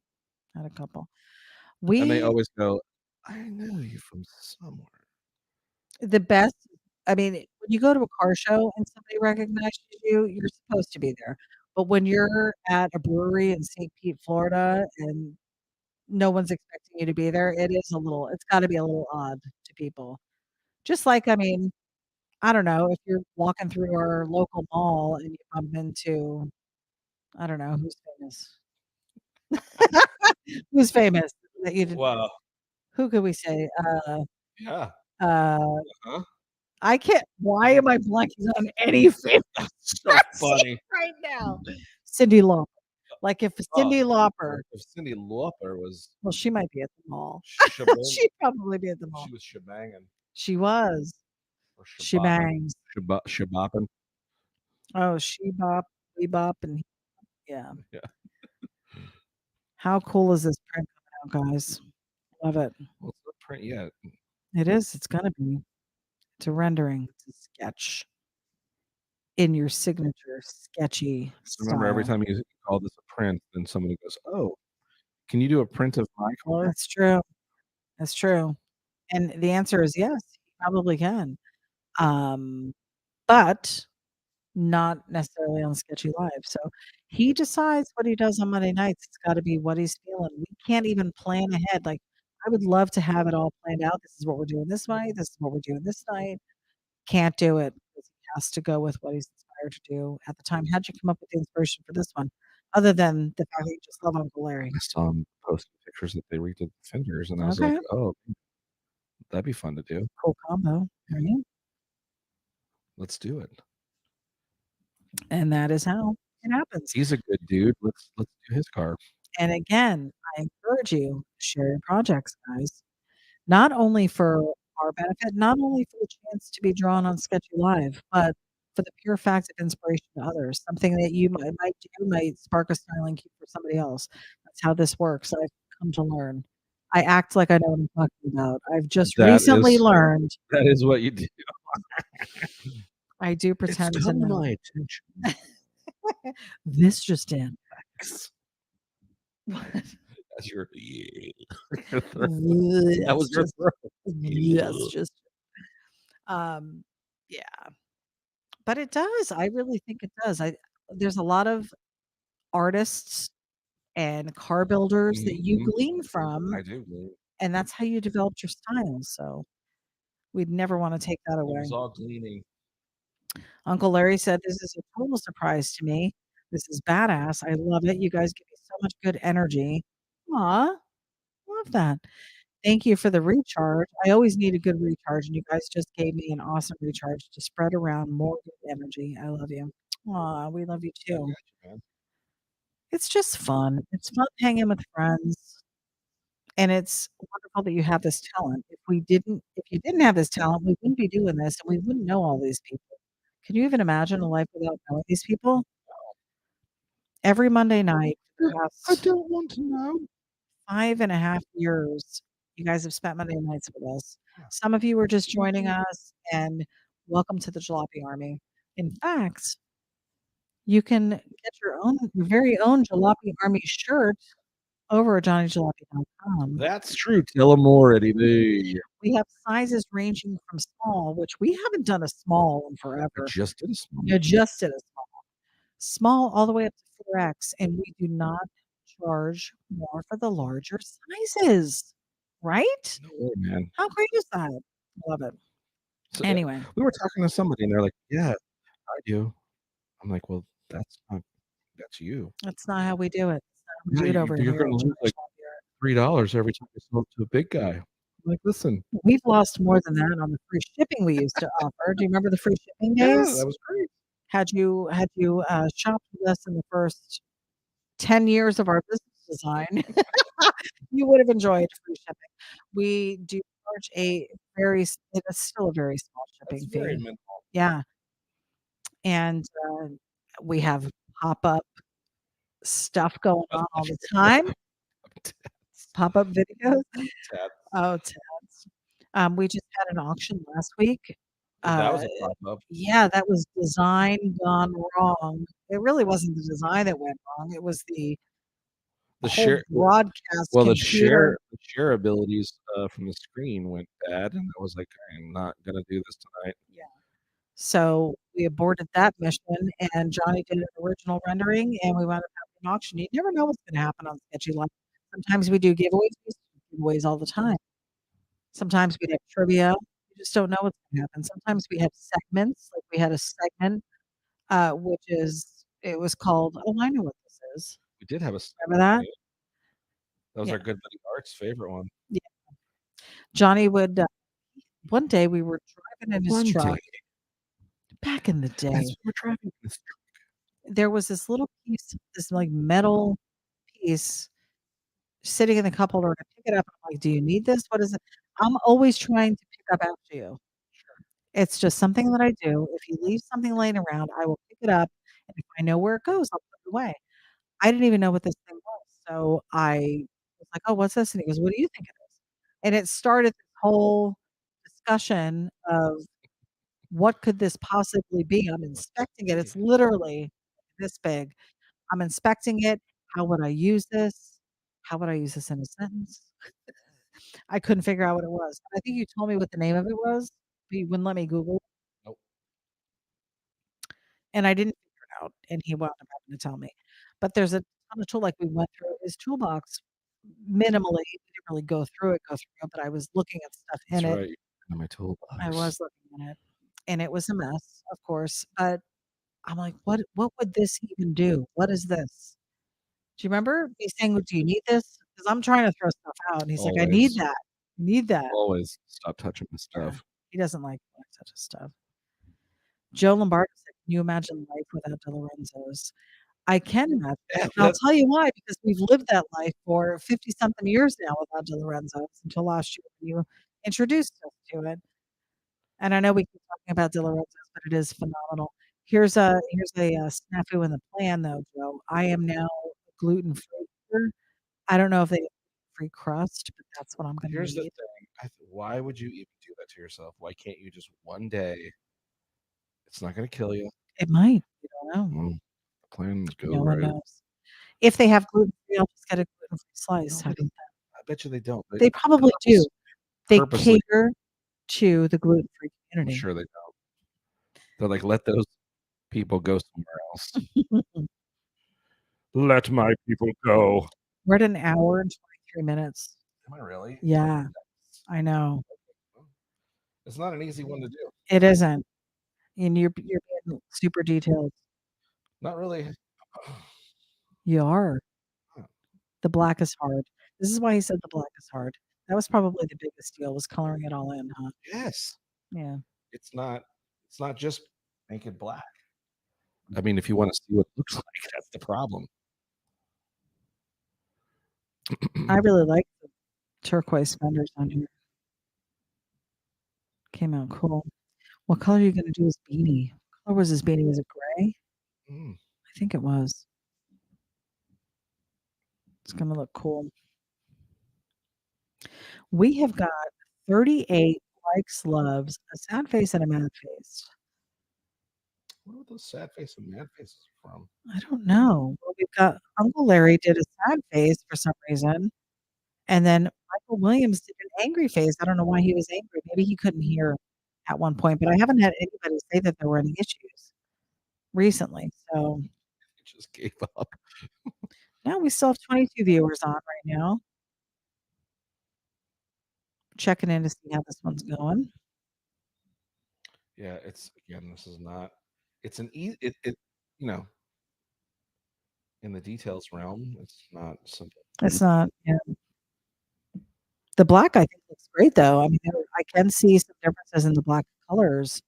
Had a couple. and they We always go, "I know you from somewhere." the best when you go to a car show and somebody recognizes you, you're supposed to be there. But when you're at a brewery in St. Pete, Florida, and no one's expecting you to be there, it's gotta be a little odd to people. Just like, I don't know, if you're walking through our local mall and you bump into, I don't know, who's famous? Who's famous that you did Wow. who could we say? Yeah. Uh, Huh? I can't why am I blanking on any famous So person funny. right now? Cyndi Lauper. Like, if Oh, Cyndi Lauper if Cyndi Lauper was well, she might be at the mall. shabang, She'd probably be at the mall. she was shebanging She was. or She shabopping, bangs. shabopping. Oh, she bop, we bop, and yeah. Yeah. How cool is this print coming out, guys? Love it. Well, it's not print yet. It is, it's gonna be. It's a rendering, it's a sketch in your signature sketchy Remember, every style. time you call this a print, then somebody goes, "Oh, can you do a print of my car?" That's true. That's true. And the answer is yes, you probably can. Um, but not necessarily on Sketchy Live. So he decides what he does on Monday nights. It's gotta be what he's feeling. We can't even plan ahead. Like, I would love to have it all planned out. This is what we're doing this night. This is what we're doing this night. Can't do it because he has to go with what he's inspired to do at the time. How'd you come up with the inspiration for this one? Other than the fact that you just love Uncle Larry. I saw them posting pictures that they redid the fenders, and I was like, Okay. "Oh, that'd be fun to do. Cool combo, right? Let's do it." And that is how it happens. He's a good dude. Let's do his car. And again, I encourage you to share your projects, guys. Not only for our benefit, not only for the chance to be drawn on Sketchy Live, but for the pure fact of inspiration to others. Something that you might do might spark a styling cue for somebody else. That's how this works. I've come to learn. I act like I know what I'm talking about. I've just That recently is learned. that is what you do. I do It's pretend to come to know. my attention. This just in. That's your that Yes, was your just throat. yes, just um, yeah. But it does. I really think it does. There's a lot of artists and car builders that you Mhm. glean from, I do. and that's how you developed your style. So we'd never want to take that It away. was all gleaning. Uncle Larry said, "This is a total surprise to me. This is badass. I love it. You guys give me so much good energy." Aw, love that. Thank you for the recharge. I always need a good recharge, and you guys just gave me an awesome recharge to spread around more good energy. I love you. Aw, we love you I too. got you, man. It's just fun. It's fun hanging with friends, and it's wonderful that you have this talent. If you didn't have this talent, we wouldn't be doing this, and we wouldn't know all these people. Can you even imagine a life without knowing these people? Every Monday night for the I past don't want to know. 5.5 years, You guys have spent Monday nights with us. Some of you are just joining us, and welcome to the Jalopy Army. In fact, you can get your very own Jalopy Army shirt over at johnnyjalopy.com. That's true. Tell them more, ity-B. We have sizes ranging from small, which we haven't done a small in I forever. just did a small. You just did a small all the way up to 4X, and we do not charge more for the larger sizes, right? No way, man. How great is that? Love it. So, Anyway, we were talking to somebody, and they're like, "Yeah, I do." I'm like, "Well, that's you. that's not how we do it. It's not how we Yeah, do it over you're here gonna at lose like Johnny Jalopy. $3 every time you sell it to a big guy." I'm like, "Listen, We've lost more than that on the free shipping we used to offer. Do you remember the free shipping yeah, days? that was great." Had you shopped with us in the first 10 years of our business design, you would have enjoyed free shipping. We do charge it is still a very small That's shipping very fee. minimal. Yeah, and, we have pop-up stuff going on all the time, pop-up videos. Ted. Oh, Teds. We just had an auction last week. That was Uh, a pop-up. yeah, that was design gone wrong. It really wasn't the design that went wrong, it was the The whole share broadcast well, computer. the share abilities, from the screen went bad, and I was like, "I'm not gonna do this tonight." Yeah. So we aborted that mission, and Johnny did an original rendering, and we wound up having an auction. You never know what's gonna happen on Sketchy Life. Sometimes we do giveaways. We do giveaways all the time. Sometimes we have trivia. You just don't know what's gonna happen. Sometimes we have segments, like we had a segment, which is it was called oh, I know what this is. We did have a Remember segment, that? yeah. That was Yeah. our good buddy Art's favorite one. Yeah. Johnny would, one day we were driving in his One truck day, back in the as day. we were driving this There was this little piece, this like metal piece sitting in the cup holder, and I pick it up, and I'm like, "Do you need this? What is it?" I'm always trying to pick up after you. It's just something that I do. If you leave something laying around, I will pick it up, and if I know where it goes, I'll put it away. I didn't even know what this thing was, so I was like, "Oh, what's this?" And he goes, "What do you think it is?" And it started this whole discussion of what could this possibly be? I'm inspecting it. It's literally this big. I'm inspecting it. How would I use this? How would I use this in a sentence? I couldn't figure out what it was. I think you told me what the name of it was, but you wouldn't let me Google it, Nope. and I didn't figure it out, and he wound up having to tell me. But there's a ton of tool like, we went through his toolbox minimally. We didn't really go through it, but I was looking at stuff in That's it. right. In my I toolbox. was looking in it, and it was a mess, of course, but I'm like, what would this even do? What is this?" Do you remember me saying, "Do you need this?" 'Cause I'm trying to throw stuff out, and he's like, "I need Always, that. I need that." always stop touching my Yeah, stuff. he doesn't like such stuff. Joe Lombardo said, "Can you imagine life without De Lorenzo's?" I can imagine Yeah, it, and I'll tell you why, because we've lived that life for 50 something years now without De Lorenzo's until last year when you introduced us to it. And I know we keep talking about De Lorenzo's, but it is phenomenal. Here's a snafu in the plan though, Joe. I am now gluten-free here. I don't know if they have free crust, but that's what I'm gonna here's the need. thing. Why would you even do that to yourself? Why can't you just one day? It's not gonna kill you. It might, you don't know. The plans go No one right. knows. If they have gluten-free, I'll just get a gluten-free slice. No, How about I bet you they don't. they probably do. They Purposely, cater to the gluten-free I'm community. sure they don't. They're like, let those people go somewhere else. Let my people go. We're at an hour and 23 minutes. Am I really? Yeah, I know. It's not an easy one to do. It isn't, and you're being super detailed. Not really. You are. The black is hard. This is why he said the black is hard. That was probably the biggest deal, was coloring it all in, huh? Yes. Yeah. It's not. It's not just make it black. I mean, if you want to see what it looks like, that's the problem. I really like the turquoise fenders on here. Came out cool. What color are you gonna do his beanie? What color was his beanie? Was it gray? Mm. I think it was. It's gonna look cool. We have got 38 likes, loves, a sad face, and a mad face. Where were those sad face and mad faces from? I don't know. Well, we've got Uncle Larry did a sad face for some reason, and then Michael Williams did an angry face. I don't know why he was angry. Maybe he couldn't hear at one point, but I haven't had anybody say that there were any issues recently. So It just gave up. now we still have 22 viewers on right now. Checking in to see how this one's going. Yeah, it's again. This is not. It's an easy. It you know in the details realm. It's not simple. It's not, yeah. The black I think looks great though. I mean, I can see some differences in the black colors.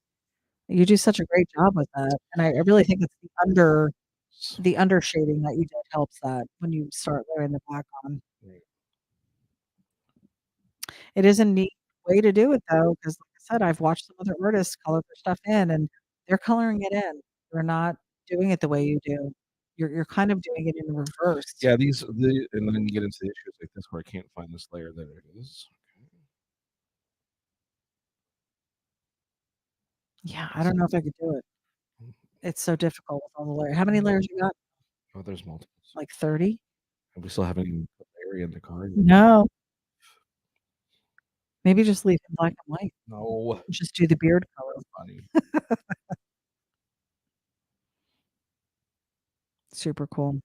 You do such a great job with that, and I really think it's the under shading that you did helps that when you start layering the black on. Right. It is a neat way to do it though, because like I said, I've watched some other artists color their stuff in, and they're coloring it in. They're not doing it the way you do. You're kind of doing it in reverse. Yeah, and then you get into the issues like this where I can't find this layer. There it is. Yeah, I don't know if I could do it. Okay. It's so difficult with all the layers. How many layers you got? Oh, there's multiples. Like 30? And we still haven't even put Larry in the car yet. No. Maybe just leave it black and white. No. Just do the beard color. Funny. Super cool.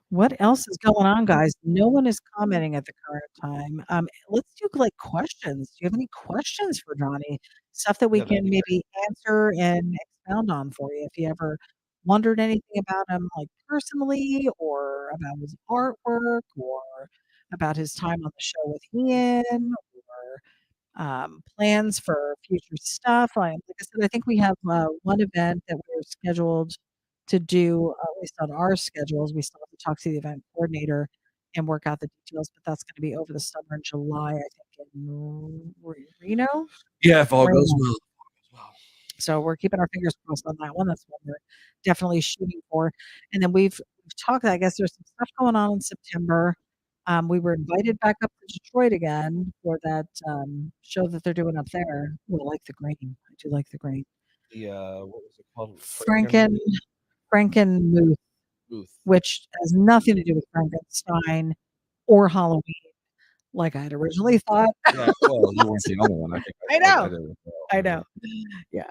What else is going on, guys? No one is commenting at the current time. Let's do like questions. Do you have any questions for Johnny? Stuff that we Yeah, that'd can be great. maybe answer and expound on for you. If you ever wondered anything about him, like personally, or about his artwork, or about his time on the show with Ian, or plans for future stuff. Like I said, I think we have one event that we're scheduled to do, at least on our schedules. We still have to talk to the event coordinator and work out the details, but that's going to be over the summer in July, I think, in Reno. Yeah, if all goes Reno. well. So we're keeping our fingers crossed on that one. That's what we're definitely shooting for. And then we've talked. I guess there's some stuff going on in September. We were invited back up to Detroit again for that show that they're doing up there. We like the green. I do like the green. The what was it called? Frankenmuth, Booth. which has nothing to do with Frankenstein or Halloween, like I had originally thought. Yeah, well, you weren't the only one. I think I know. did as well. I know. Yeah.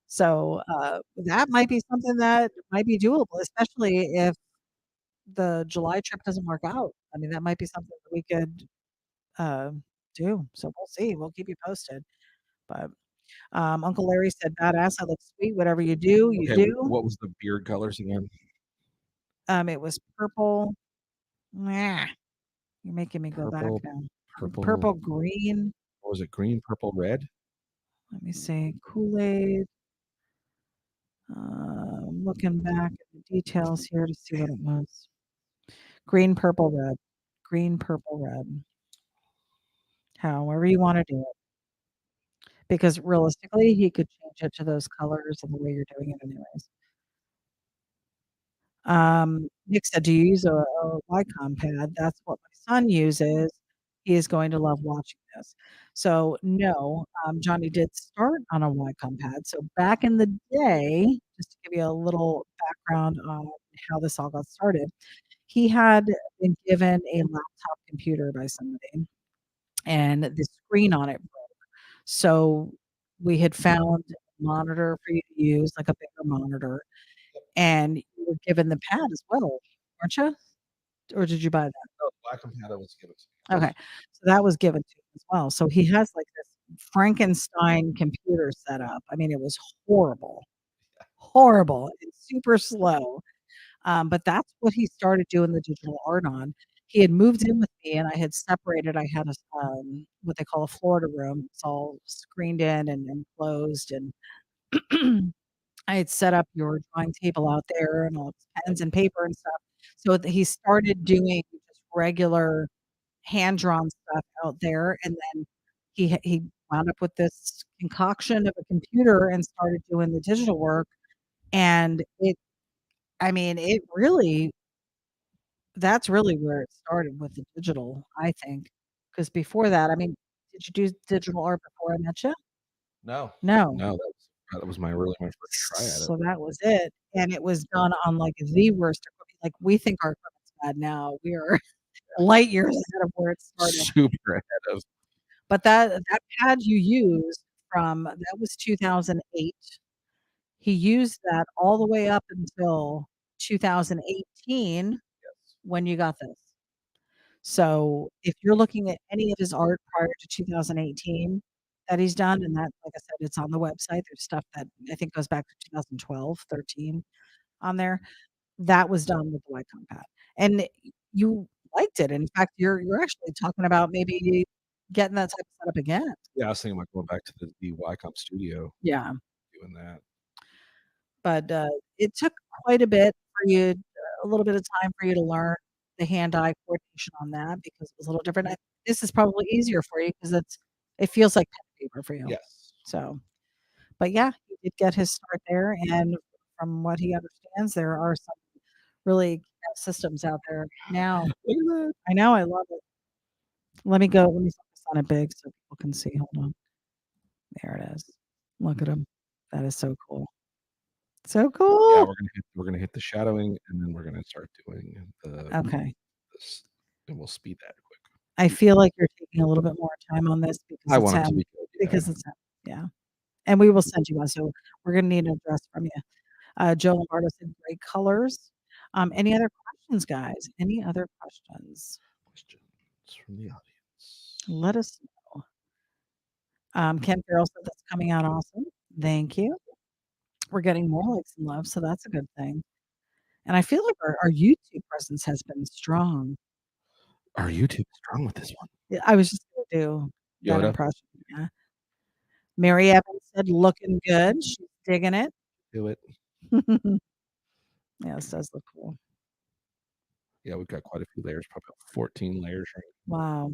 So that might be something that might be doable, especially if the July trip doesn't work out. I mean, that might be something that we could uh, do. So we'll see. We'll keep you posted. But Uncle Larry said, "Badass. That looks sweet. Whatever you do, you Okay, do." what was the beard colors again? It was purple. Nah, you're making me go back now. Purple, green. What was it? Green, purple, red? Let me see. Kool-Aid. Looking back at the details here to see what it was. Green, purple, red. Green, purple, red. However you want to do it. Because realistically, he could change it to those colors and the way you're doing it anyways. Nick said, "Do you use a Wacom pad?" That's what my son uses. He is going to love watching this. So no, Johnny did start on a Wacom pad. So back in the day, just to give you a little background on how this all got started, he had been given a laptop computer by somebody, and the screen on it broke. So we had found a monitor for you to use, like a bigger monitor, and you were given the pad as well, weren't you? Or did you buy that? Oh, black and pad was given to me. Okay. So that was given to him as well. So he has like this Frankenstein computer set up. I mean, it was horrible, horrible, and super slow. But that's what he started doing the digital art on. He had moved in with me, and I had separated. I had a what they call a Florida room. It's all screened in and enclosed, and I had set up your drawing table out there and all his pens and paper and stuff. So he started doing just regular hand drawn stuff out there, and then he wound up with this concoction of a computer and started doing the digital work. And I mean, it really that's really where it started with the digital, I think. Because before that, I mean, did you do digital art before I met you? No, No. no, that was my first try at it. So that was it, and it was done on, like, the worst equipment. Like, we think our equipment's bad now. We are light years ahead of where it started. Super ahead of. But that pad you used from that was 2008. He used that all the way up until 2018 Yes. when you got this. So, if you're looking at any of his art prior to 2018 that he's done, and that, like I said, it's on the website. There's stuff that I think goes back to 2012, 13 on there. That was done with the Wacom pad, and you liked it. In fact, you're actually talking about maybe getting that type of setup again. Yeah, I was thinking about going back to the Wycombe studio, Yeah, doing that. but it took quite a bit for you, a little bit of time for you to learn the hand-eye coordination on that because it was a little different. This is probably easier for you because it feels like pen and paper for you. Yes. So, but yeah, he did get his start there, and from what he understands, there are some really systems out there now. Look at that. I know, I love it. Let me focus on it big so people can see. Hold on. There it is. Look at him. That is so cool. So Yeah, cool. we're gonna hit the shadowing, and then we're gonna start doing Okay. this, and we'll speed that quick. I feel like you're taking a little bit more time on this because I it's want it to him. be good. Yeah. Because it's him. Yeah. And we will send you one. So we're gonna need an address from you. Joe Lombardo said great colors. Any other questions, guys? Any other questions? Questions from the audience. Let us know. Ken Farrell said that's coming out awesome. Thank you. We're getting more likes and love, so that's a good thing. And I feel like our YouTube presence has been strong. Our YouTube is strong with this one. Yeah, I was just gonna do that Yoda, impression. Yeah. Mary Evans said, "Looking good." She's digging it. do it. Yeah, this does look cool. Yeah, we've got quite a few layers, probably 14 layers. Right? Wow.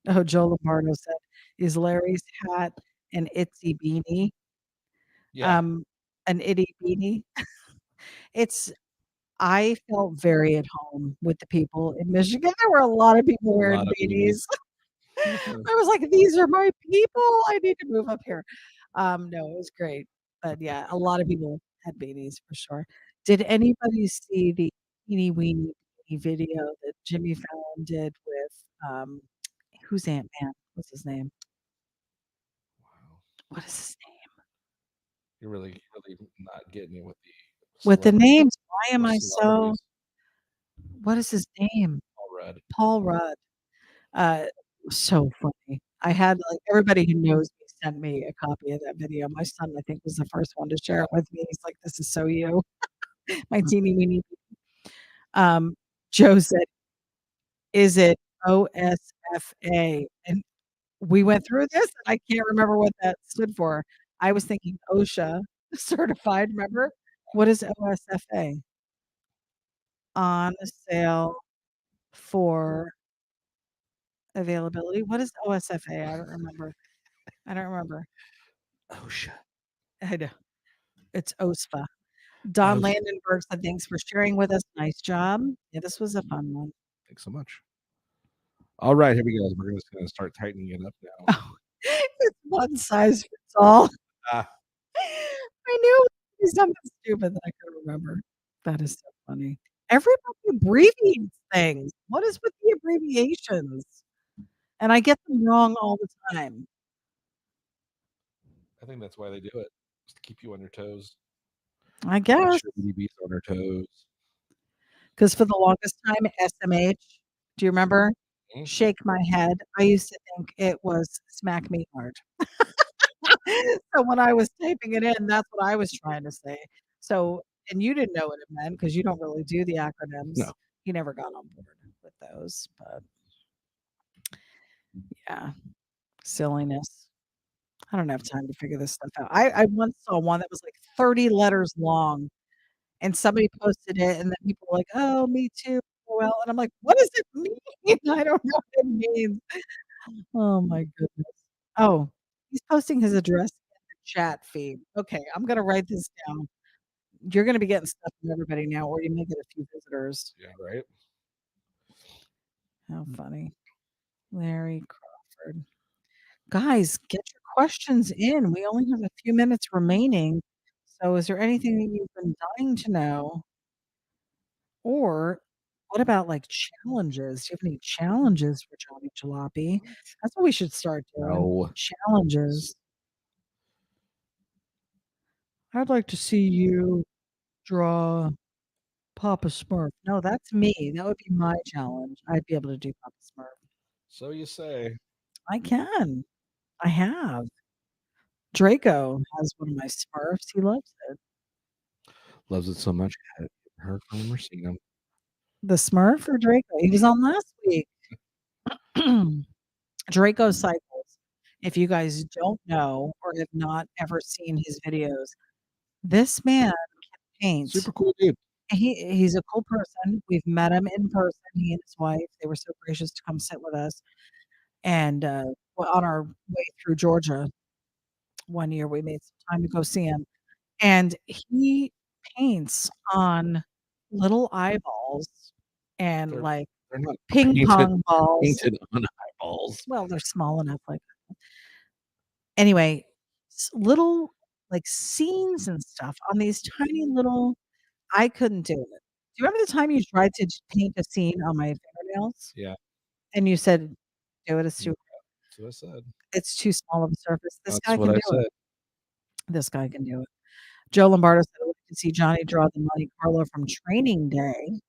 Oh, Joe Lombardo said, "Is Larry's hat an itsy beanie?" Yeah, An itty beanie. It's I felt very at home with the people in Michigan. There were a lot of people a wearing lot of beanies. beanies. I was like, "These are my people. I need to move up here." No, it was great. But yeah, a lot of people had beanies for sure. Did anybody see the teeny weeny beanie video that Jimmy Fallon did with who's Ant Man? What's his name? Wow, What is his name? you're really not getting it with the With the celebrity names, why am I so celebrities. what is his name? All red. Paul Rudd. Uh, so funny. I had, like everybody who knows me sent me a copy of that video. My son, I think, was the first one to share it with me. He's like, "This is so you." My teeny weeny. Um, Joe said, "Is it OSFA?" And we went through this, and I can't remember what that stood for. I was thinking OSHA certified, remember? What is OSFA? On sale for availability. What is OSFA? I don't remember. I don't remember. Oh shit. I know. It's OSFA. Don Landenberg said, "Thanks for sharing with us. Nice job." Yeah, this was a fun one. Thanks so much. All right, here we go. We're just gonna start tightening it up now. Oh, it's one size fits all. Ah, I knew it would be something stupid that I couldn't remember. That is so funny. Everybody abbreviates things. What is with the abbreviations? And I get them wrong all the time. I think that's why they do it, just to keep you on your toes. I Make guess. sure BDB's on her toes. Because for the longest time, SMH, do you remember? Mhm. Shake my head. I used to think it was smack me hard. So when I was typing it in, that's what I was trying to say. So, and you didn't know what it meant because you don't really do the acronyms. No. You never got on board with those, but yeah, silliness. I don't have time to figure this stuff out. I once saw one that was like 30 letters long and somebody posted it and then people were like, "Oh, me too." Well, and I'm like, "What does it mean?" I don't know what it means. Oh my goodness. Oh, he's posting his address in the chat feed. Okay, I'm gonna write this down. You're gonna be getting stuff from everybody now, or you may get a few visitors. Yeah, right. How funny. Larry Crawford. Guys, get your questions in. We only have a few minutes remaining. So, is there anything that you've been dying to know? Or what about like challenges? Do you have any challenges for Johnny Jalopy? That's what we should start doing. No. Challenges. I'd like to see you draw Papa Smurf. No, that's me. That would be my challenge. I'd be able to do Papa Smurf. So you say. I can. I have. Draco has one of my Smurfs. He loves it. Loves it so much. I haven't heard from him or seen him. The Smurf or Draco? He was on last week. Draco Cycles. If you guys don't know or have not ever seen his videos, this man can paint. Super cool dude. He's a cool person. We've met him in person. He and his wife. They were so gracious to come sit with us. And on our way through Georgia, one year we made some time to go see him. And he paints on little eyeballs and They're like not ping pong balls. painted on eyeballs. Well, they're small enough. Like anyway, little like scenes and stuff on these tiny little. I couldn't do it. Do you remember the time you tried to paint a scene on my fingernails? Yeah. And you said, "Do it. It's too. That's what I said. It's too small of a surface. This That's guy what can I do said. it. This guy can do it." Joe Lombardo said, "I like to see Johnny draw the Monte Carlo from Training Day."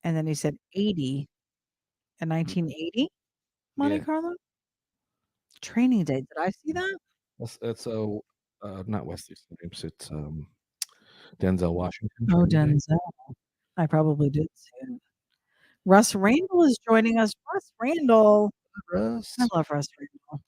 And then he said 80 in 1980 Monte Yeah. Carlo? Training Day. Did I see that? That's not Wesley Snipes. It's Denzel Washington. Oh, Training Day. Denzel. I probably did see it. Russ Randall is joining us. Russ Randall. Russ. I love Russ Randall.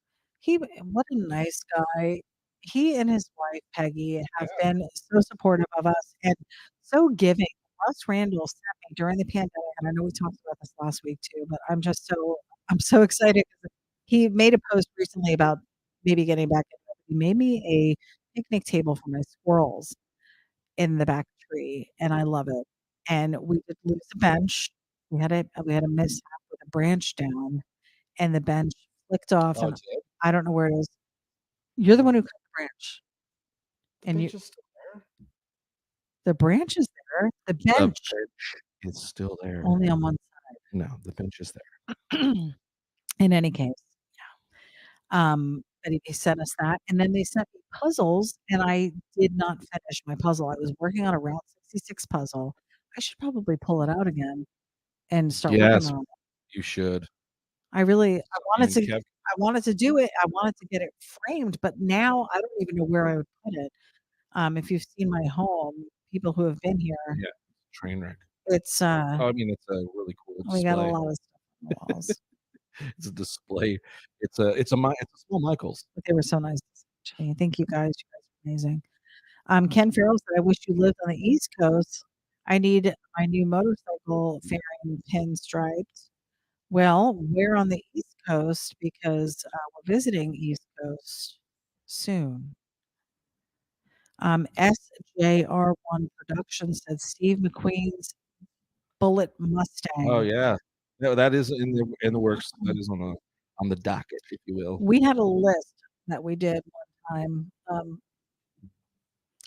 What a nice guy. He and his wife Peggy have been so supportive of us and so giving. Russ Randall sent me during the pandemic, and I know we talked about this last week too, but I'm so excited because he made a post recently about maybe getting back into it. He made me a picnic table for my squirrels in the back tree, and I love it. And we did lose a bench. We had a mishap with a branch down, and the bench flicked off, Oh, and it's it? I don't know where it is. You're the one who cut the branch, The and bench is still there. the branch is there. The The bench bench is still there. only on one No, the bench is there. side. In any case, yeah. But they sent us that, and then they sent me puzzles, and I did not finish my puzzle. I was working on a Route 66 puzzle. I should probably pull it out again and start working Yes, on it. you should. I wanted And to Kev, I wanted to do it. I wanted to get it framed, but now I don't even know where I would put it. If you've seen my home, people who have been here, yeah, train wreck. it's Oh, I mean, it's a really cool we got a display. lot of stuff on the walls. It's a display. It's a small Michaels. But they were so nice to me. Thank you guys. You guys are amazing. Ken Farrell said, "I wish you lived on the East Coast. I need my new motorcycle fairing pinstriped." Well, we're on the East Coast because we're visiting East Coast soon. SJR1 Production said Steve McQueen's Bullet Mustang. Oh yeah, no, that is in the works. That is on the docket, if you will. We had a list that we did one time.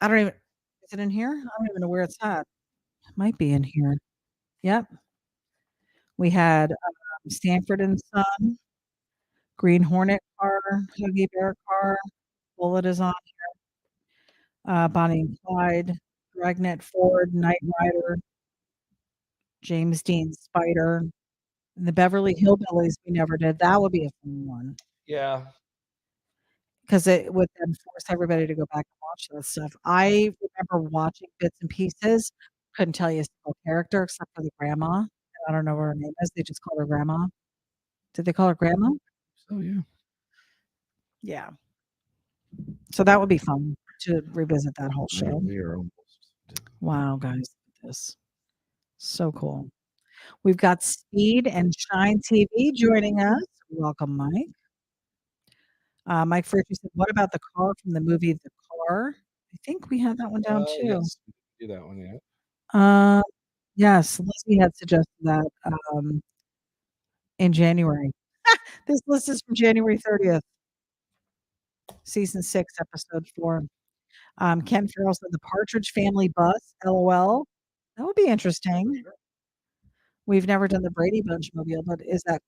I don't even. Is it in here? I don't even know where it's at. It might be in here. Yep. We had Stanford and Son, Green Hornet car, Huggy Bear car. Bullet is on here. Bonnie and Clyde, Dragnet Ford, Knight Rider, James Dean Spider, and the Beverly Hillbillies. We never did. That would be a fun one Yeah, because it would then force everybody to go back and watch that stuff. I remember watching bits and pieces. Couldn't tell you a single character except for the grandma. I don't know what her name is. They just call her grandma. Did they call her grandma? so yeah. Yeah. So that would be fun to revisit that whole show. We are almost. Wow, guys, look at this. So cool. We've got Speed and Shine TV joining us. Welcome, Mike. Mike Fritchie said, "What about the car from the movie The Car?" I think we had that one down too. Yes, we didn't do that one yet. Yes, Lizzie had suggested that, in January. This list is from January 30th, season 6, episode 4. Ken Farrell said, "The Partridge Family Bus, LOL." That would be interesting. We've never done the Brady Bunch mobile, but is that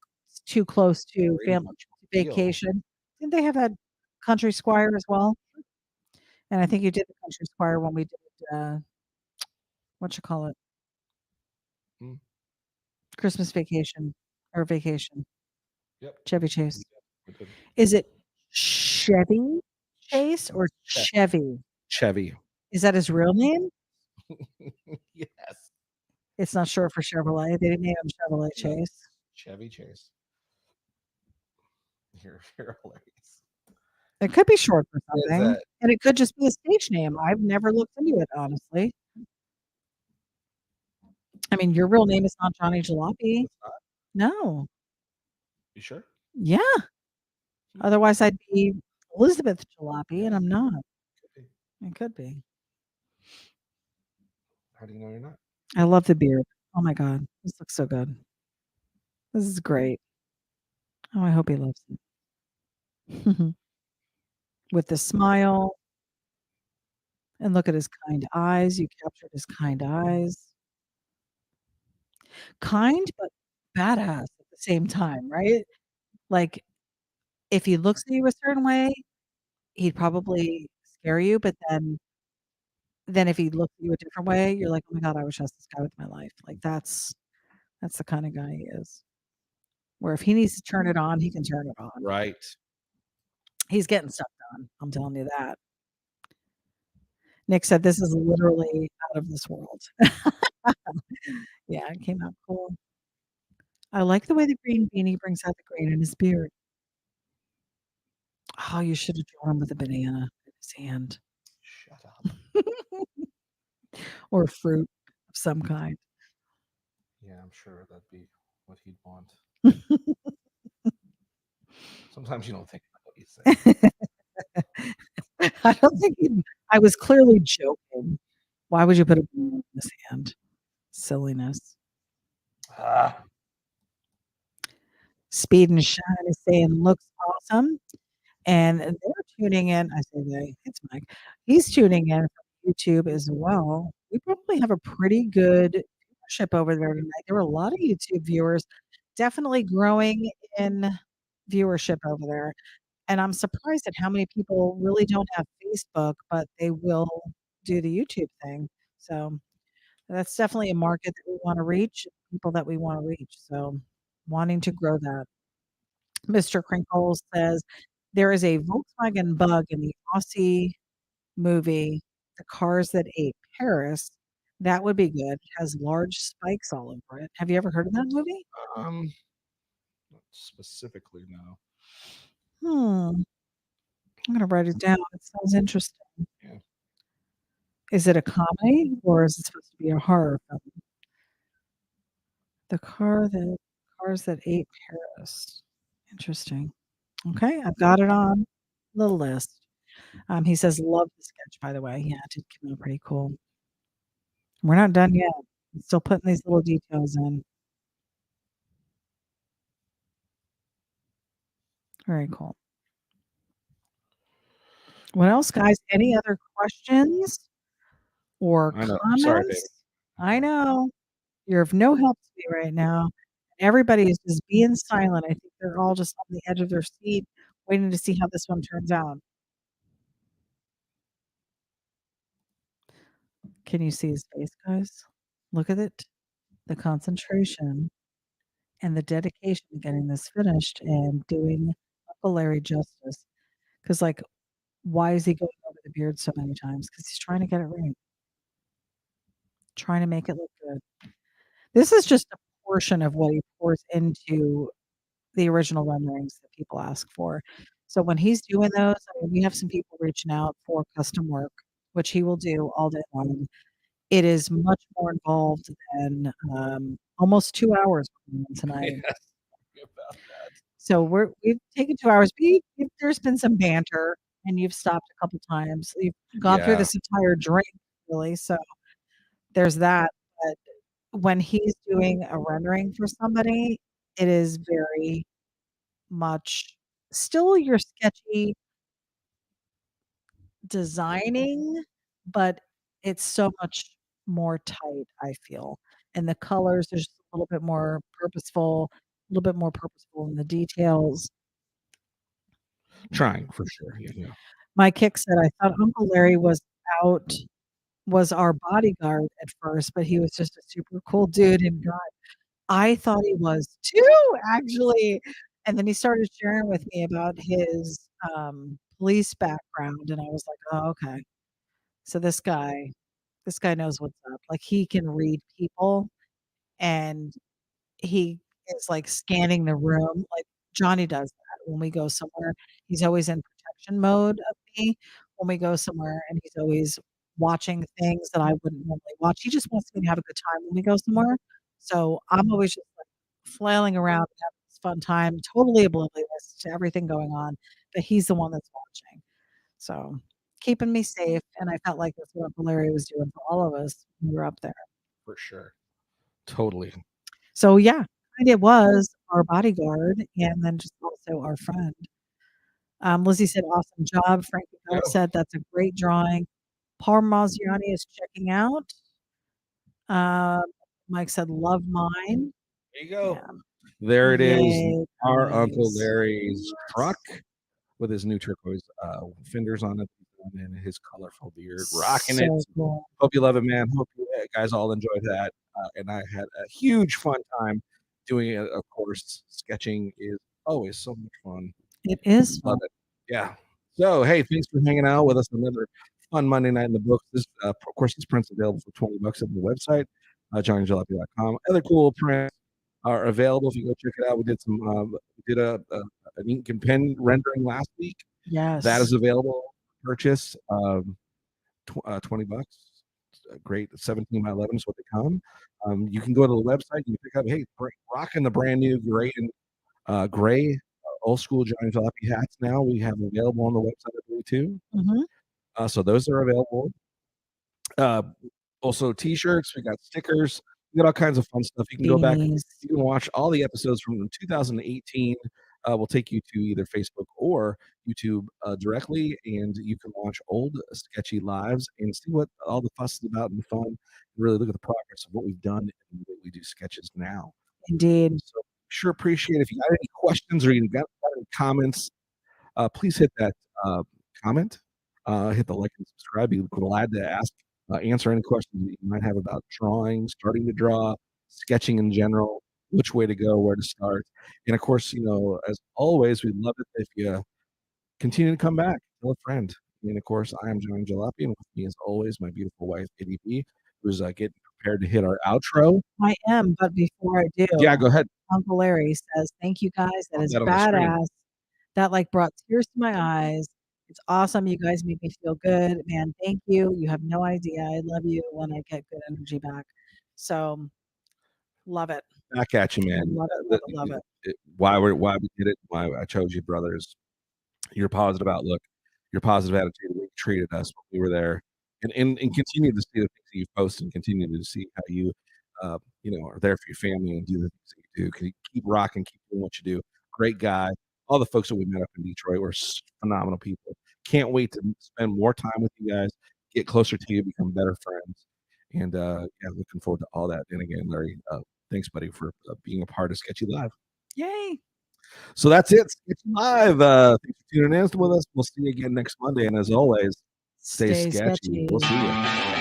too close to Brady Family Bunch mobile. Vacation? Didn't they have that Country Squire as well? And I think you did the Country Squire when we did, what you call it? Hmm. Christmas Vacation or Vacation. Yep. Chevy Chase. We did. Is it Chevy Chase or Chevy? Chevy. Is that his real name? Yes. It's not short for Chevrolet. They didn't name him Chevrolet No. Chase. Chevy Chase. You're hilarious. It could be short for Is something, that and it could just be a stage name. I've never looked into it, honestly. I mean, your real name is not Johnny Jalopy. it's not? No. You sure? Yeah. Otherwise, I'd be Elizabeth Jalopy, and I'm not. Could be. It could be. How do you know you're not? I love the beard. Oh my God. This looks so good. This is great. Oh, I hope he loves it. With the smile. And look at his kind eyes. You captured his kind eyes. Kind, but badass at the same time, right? Like, if he looks at you a certain way, he'd probably scare you, but then if he looks at you a different way, you're like, "Oh my God, I wish I was this guy with my life." Like, that's the kind of guy he is. Where if he needs to turn it on, he can turn it on. Right. He's getting stuff done. I'm telling you that. Nick said, "This is literally out of this world." Yeah, it came out cool. I like the way the green beanie brings out the green in his beard. Oh, you should have drawn him with a banana in his hand Shut up. or fruit of some kind. Yeah, I'm sure that'd be what he'd want. Sometimes you don't think about what you say. I don't think I was clearly joking. Why would you put a banana in his hand? Silliness. Ah. Speed and Shine is saying looks awesome. And they're tuning in. I say they, it's Mike. He's tuning in from YouTube as well. We probably have a pretty good viewership over there tonight. There were a lot of YouTube viewers, definitely growing in viewership over there. And I'm surprised at how many people really don't have Facebook, but they will do the YouTube thing. So that's definitely a market that we want to reach, people that we want to reach. So wanting to grow that. Mr. Crinkles says there is a Volkswagen bug in the Aussie movie, The Cars That Ate Paris. That would be good. It has large spikes all over it. Have you ever heard of that movie? Not specifically, no. I'm gonna write it down. It sounds interesting. Yeah. Is it a comedy or is it supposed to be a horror film? The Cars That Ate Paris. Interesting. Okay, I've got it on the list. He says, love the sketch, by the way. Yeah, it did come out pretty cool. We're not done yet. I'm still putting these little details in. Very cool. What else, guys? Any other questions or I know. I'm sorry, baby. comments? I know you're of no help to me right now. Everybody is just being silent. I think they're all just on the edge of their seat, waiting to see how this one turns out. Can you see his face, guys? Look at it. The concentration and the dedication to getting this finished and doing Uncle Larry justice. Because, like, why is he going over the beard so many times? Because he's trying to get it right, trying to make it look good. This is just a portion of what he pours into the original renderings that people ask for. So when he's doing those, I mean, we have some people reaching out for custom work, which he will do all day long. It is much more involved than almost 2 hours tonight. Yeah, about that. So we've taken 2 hours. There's been some banter, and you've stopped a couple times. You've gone through Yeah. this entire drink, really. So there's that. But when he's doing a rendering for somebody, it is very much still your sketchy designing, but it's so much more tight, I feel. And the colors, there's a little bit more purposeful, a little bit more purposeful in the details. Trying for sure. Yeah. My kick said, I thought Uncle Larry was our bodyguard at first, but he was just a super cool dude. And God, I thought he was too, actually. And then he started sharing with me about his police background, and I was like, oh, okay. So this guy knows what's up. Like he can read people and he is like scanning the room. Like Johnny does that when we go somewhere. He's always in protection mode of me when we go somewhere, and he's always watching things that I wouldn't normally watch. He just wants me to have a good time when we go somewhere. So I'm always just like flailing around and having this fun time, totally oblivious to everything going on. But he's the one that's watching. So keeping me safe. And I felt like that's what Uncle Larry was doing for all of us when we were up there. For sure. Totally. So yeah, it was our bodyguard and then just also our friend. Lizzie said, awesome job. Frankie Bell said, that's a great drawing. Paul Maziani is checking out. Mike said, love mine. There you go. Yeah. There it is. Yay, Our guys. Uncle Larry's truck with his new turquoise fenders on it and his colorful beard, rocking it. Cool. Hope you love it, man. Hope you guys all enjoyed that. And I had a huge fun time doing it. Of course, sketching is always so much fun. It is fun. Love it. Yeah. So, hey, thanks for hanging out with us another fun Monday night in the books. This, of course, this print's available for $20 on the website, johnnyjalopy.com. Other cool prints are available if you go check it out. We did some, an ink and pen rendering last week. Yes. That is available for purchase. $20. Great. 17 by 11 is what they come. You can go to the website. You can pick up, hey, rocking the brand new gray and gray old school Johnny Jalopy hats now. We have available on the website, I believe, too. Mm-hmm. So those are available. Also T-shirts. We got stickers. We got all kinds of fun stuff. You can go back. You can watch all the episodes from 2018. We'll take you to either Facebook or YouTube directly, and you can watch old sketchy lives and see what all the fuss is about and fun. And really look at the progress of what we've done and the way we do sketches now. Indeed. So sure appreciate it. If you got any questions or you got any comments, please hit that comment, hit the like and subscribe. Be glad to answer any questions that you might have about drawing, starting to draw, sketching in general, which way to go, where to start. And of course, as always, we'd love it if you continue to come back, tell a friend. And of course, I am Johnny Jalopy, and with me as always, my beautiful wife, ity-B, who's getting prepared to hit our outro. I am, but before I do, yeah, go ahead. Uncle Larry says, thank you guys. That is badass. That brought tears to my eyes. It's awesome. You guys make me feel good, man. Thank you. You have no idea. I love you when I get good energy back. So love it. Back at you, man. Love it. Why we did it, why I chose you, brothers. Your positive outlook, your positive attitude, the way you treated us when we were there, and continue to see the things that you post and continue to see how you, are there for your family and do the things that you do. Can you keep rocking, keep doing what you do. Great guy. All the folks that we met up in Detroit were phenomenal people. Can't wait to spend more time with you guys, get closer to you, become better friends. And looking forward to all that. And again, Larry, thanks, buddy, for being a part of Sketchy Live. Yay. So that's it. Sketchy Live. Thanks for tuning in with us. We'll see you again next Monday. And as always, stay sketchy. We'll see you.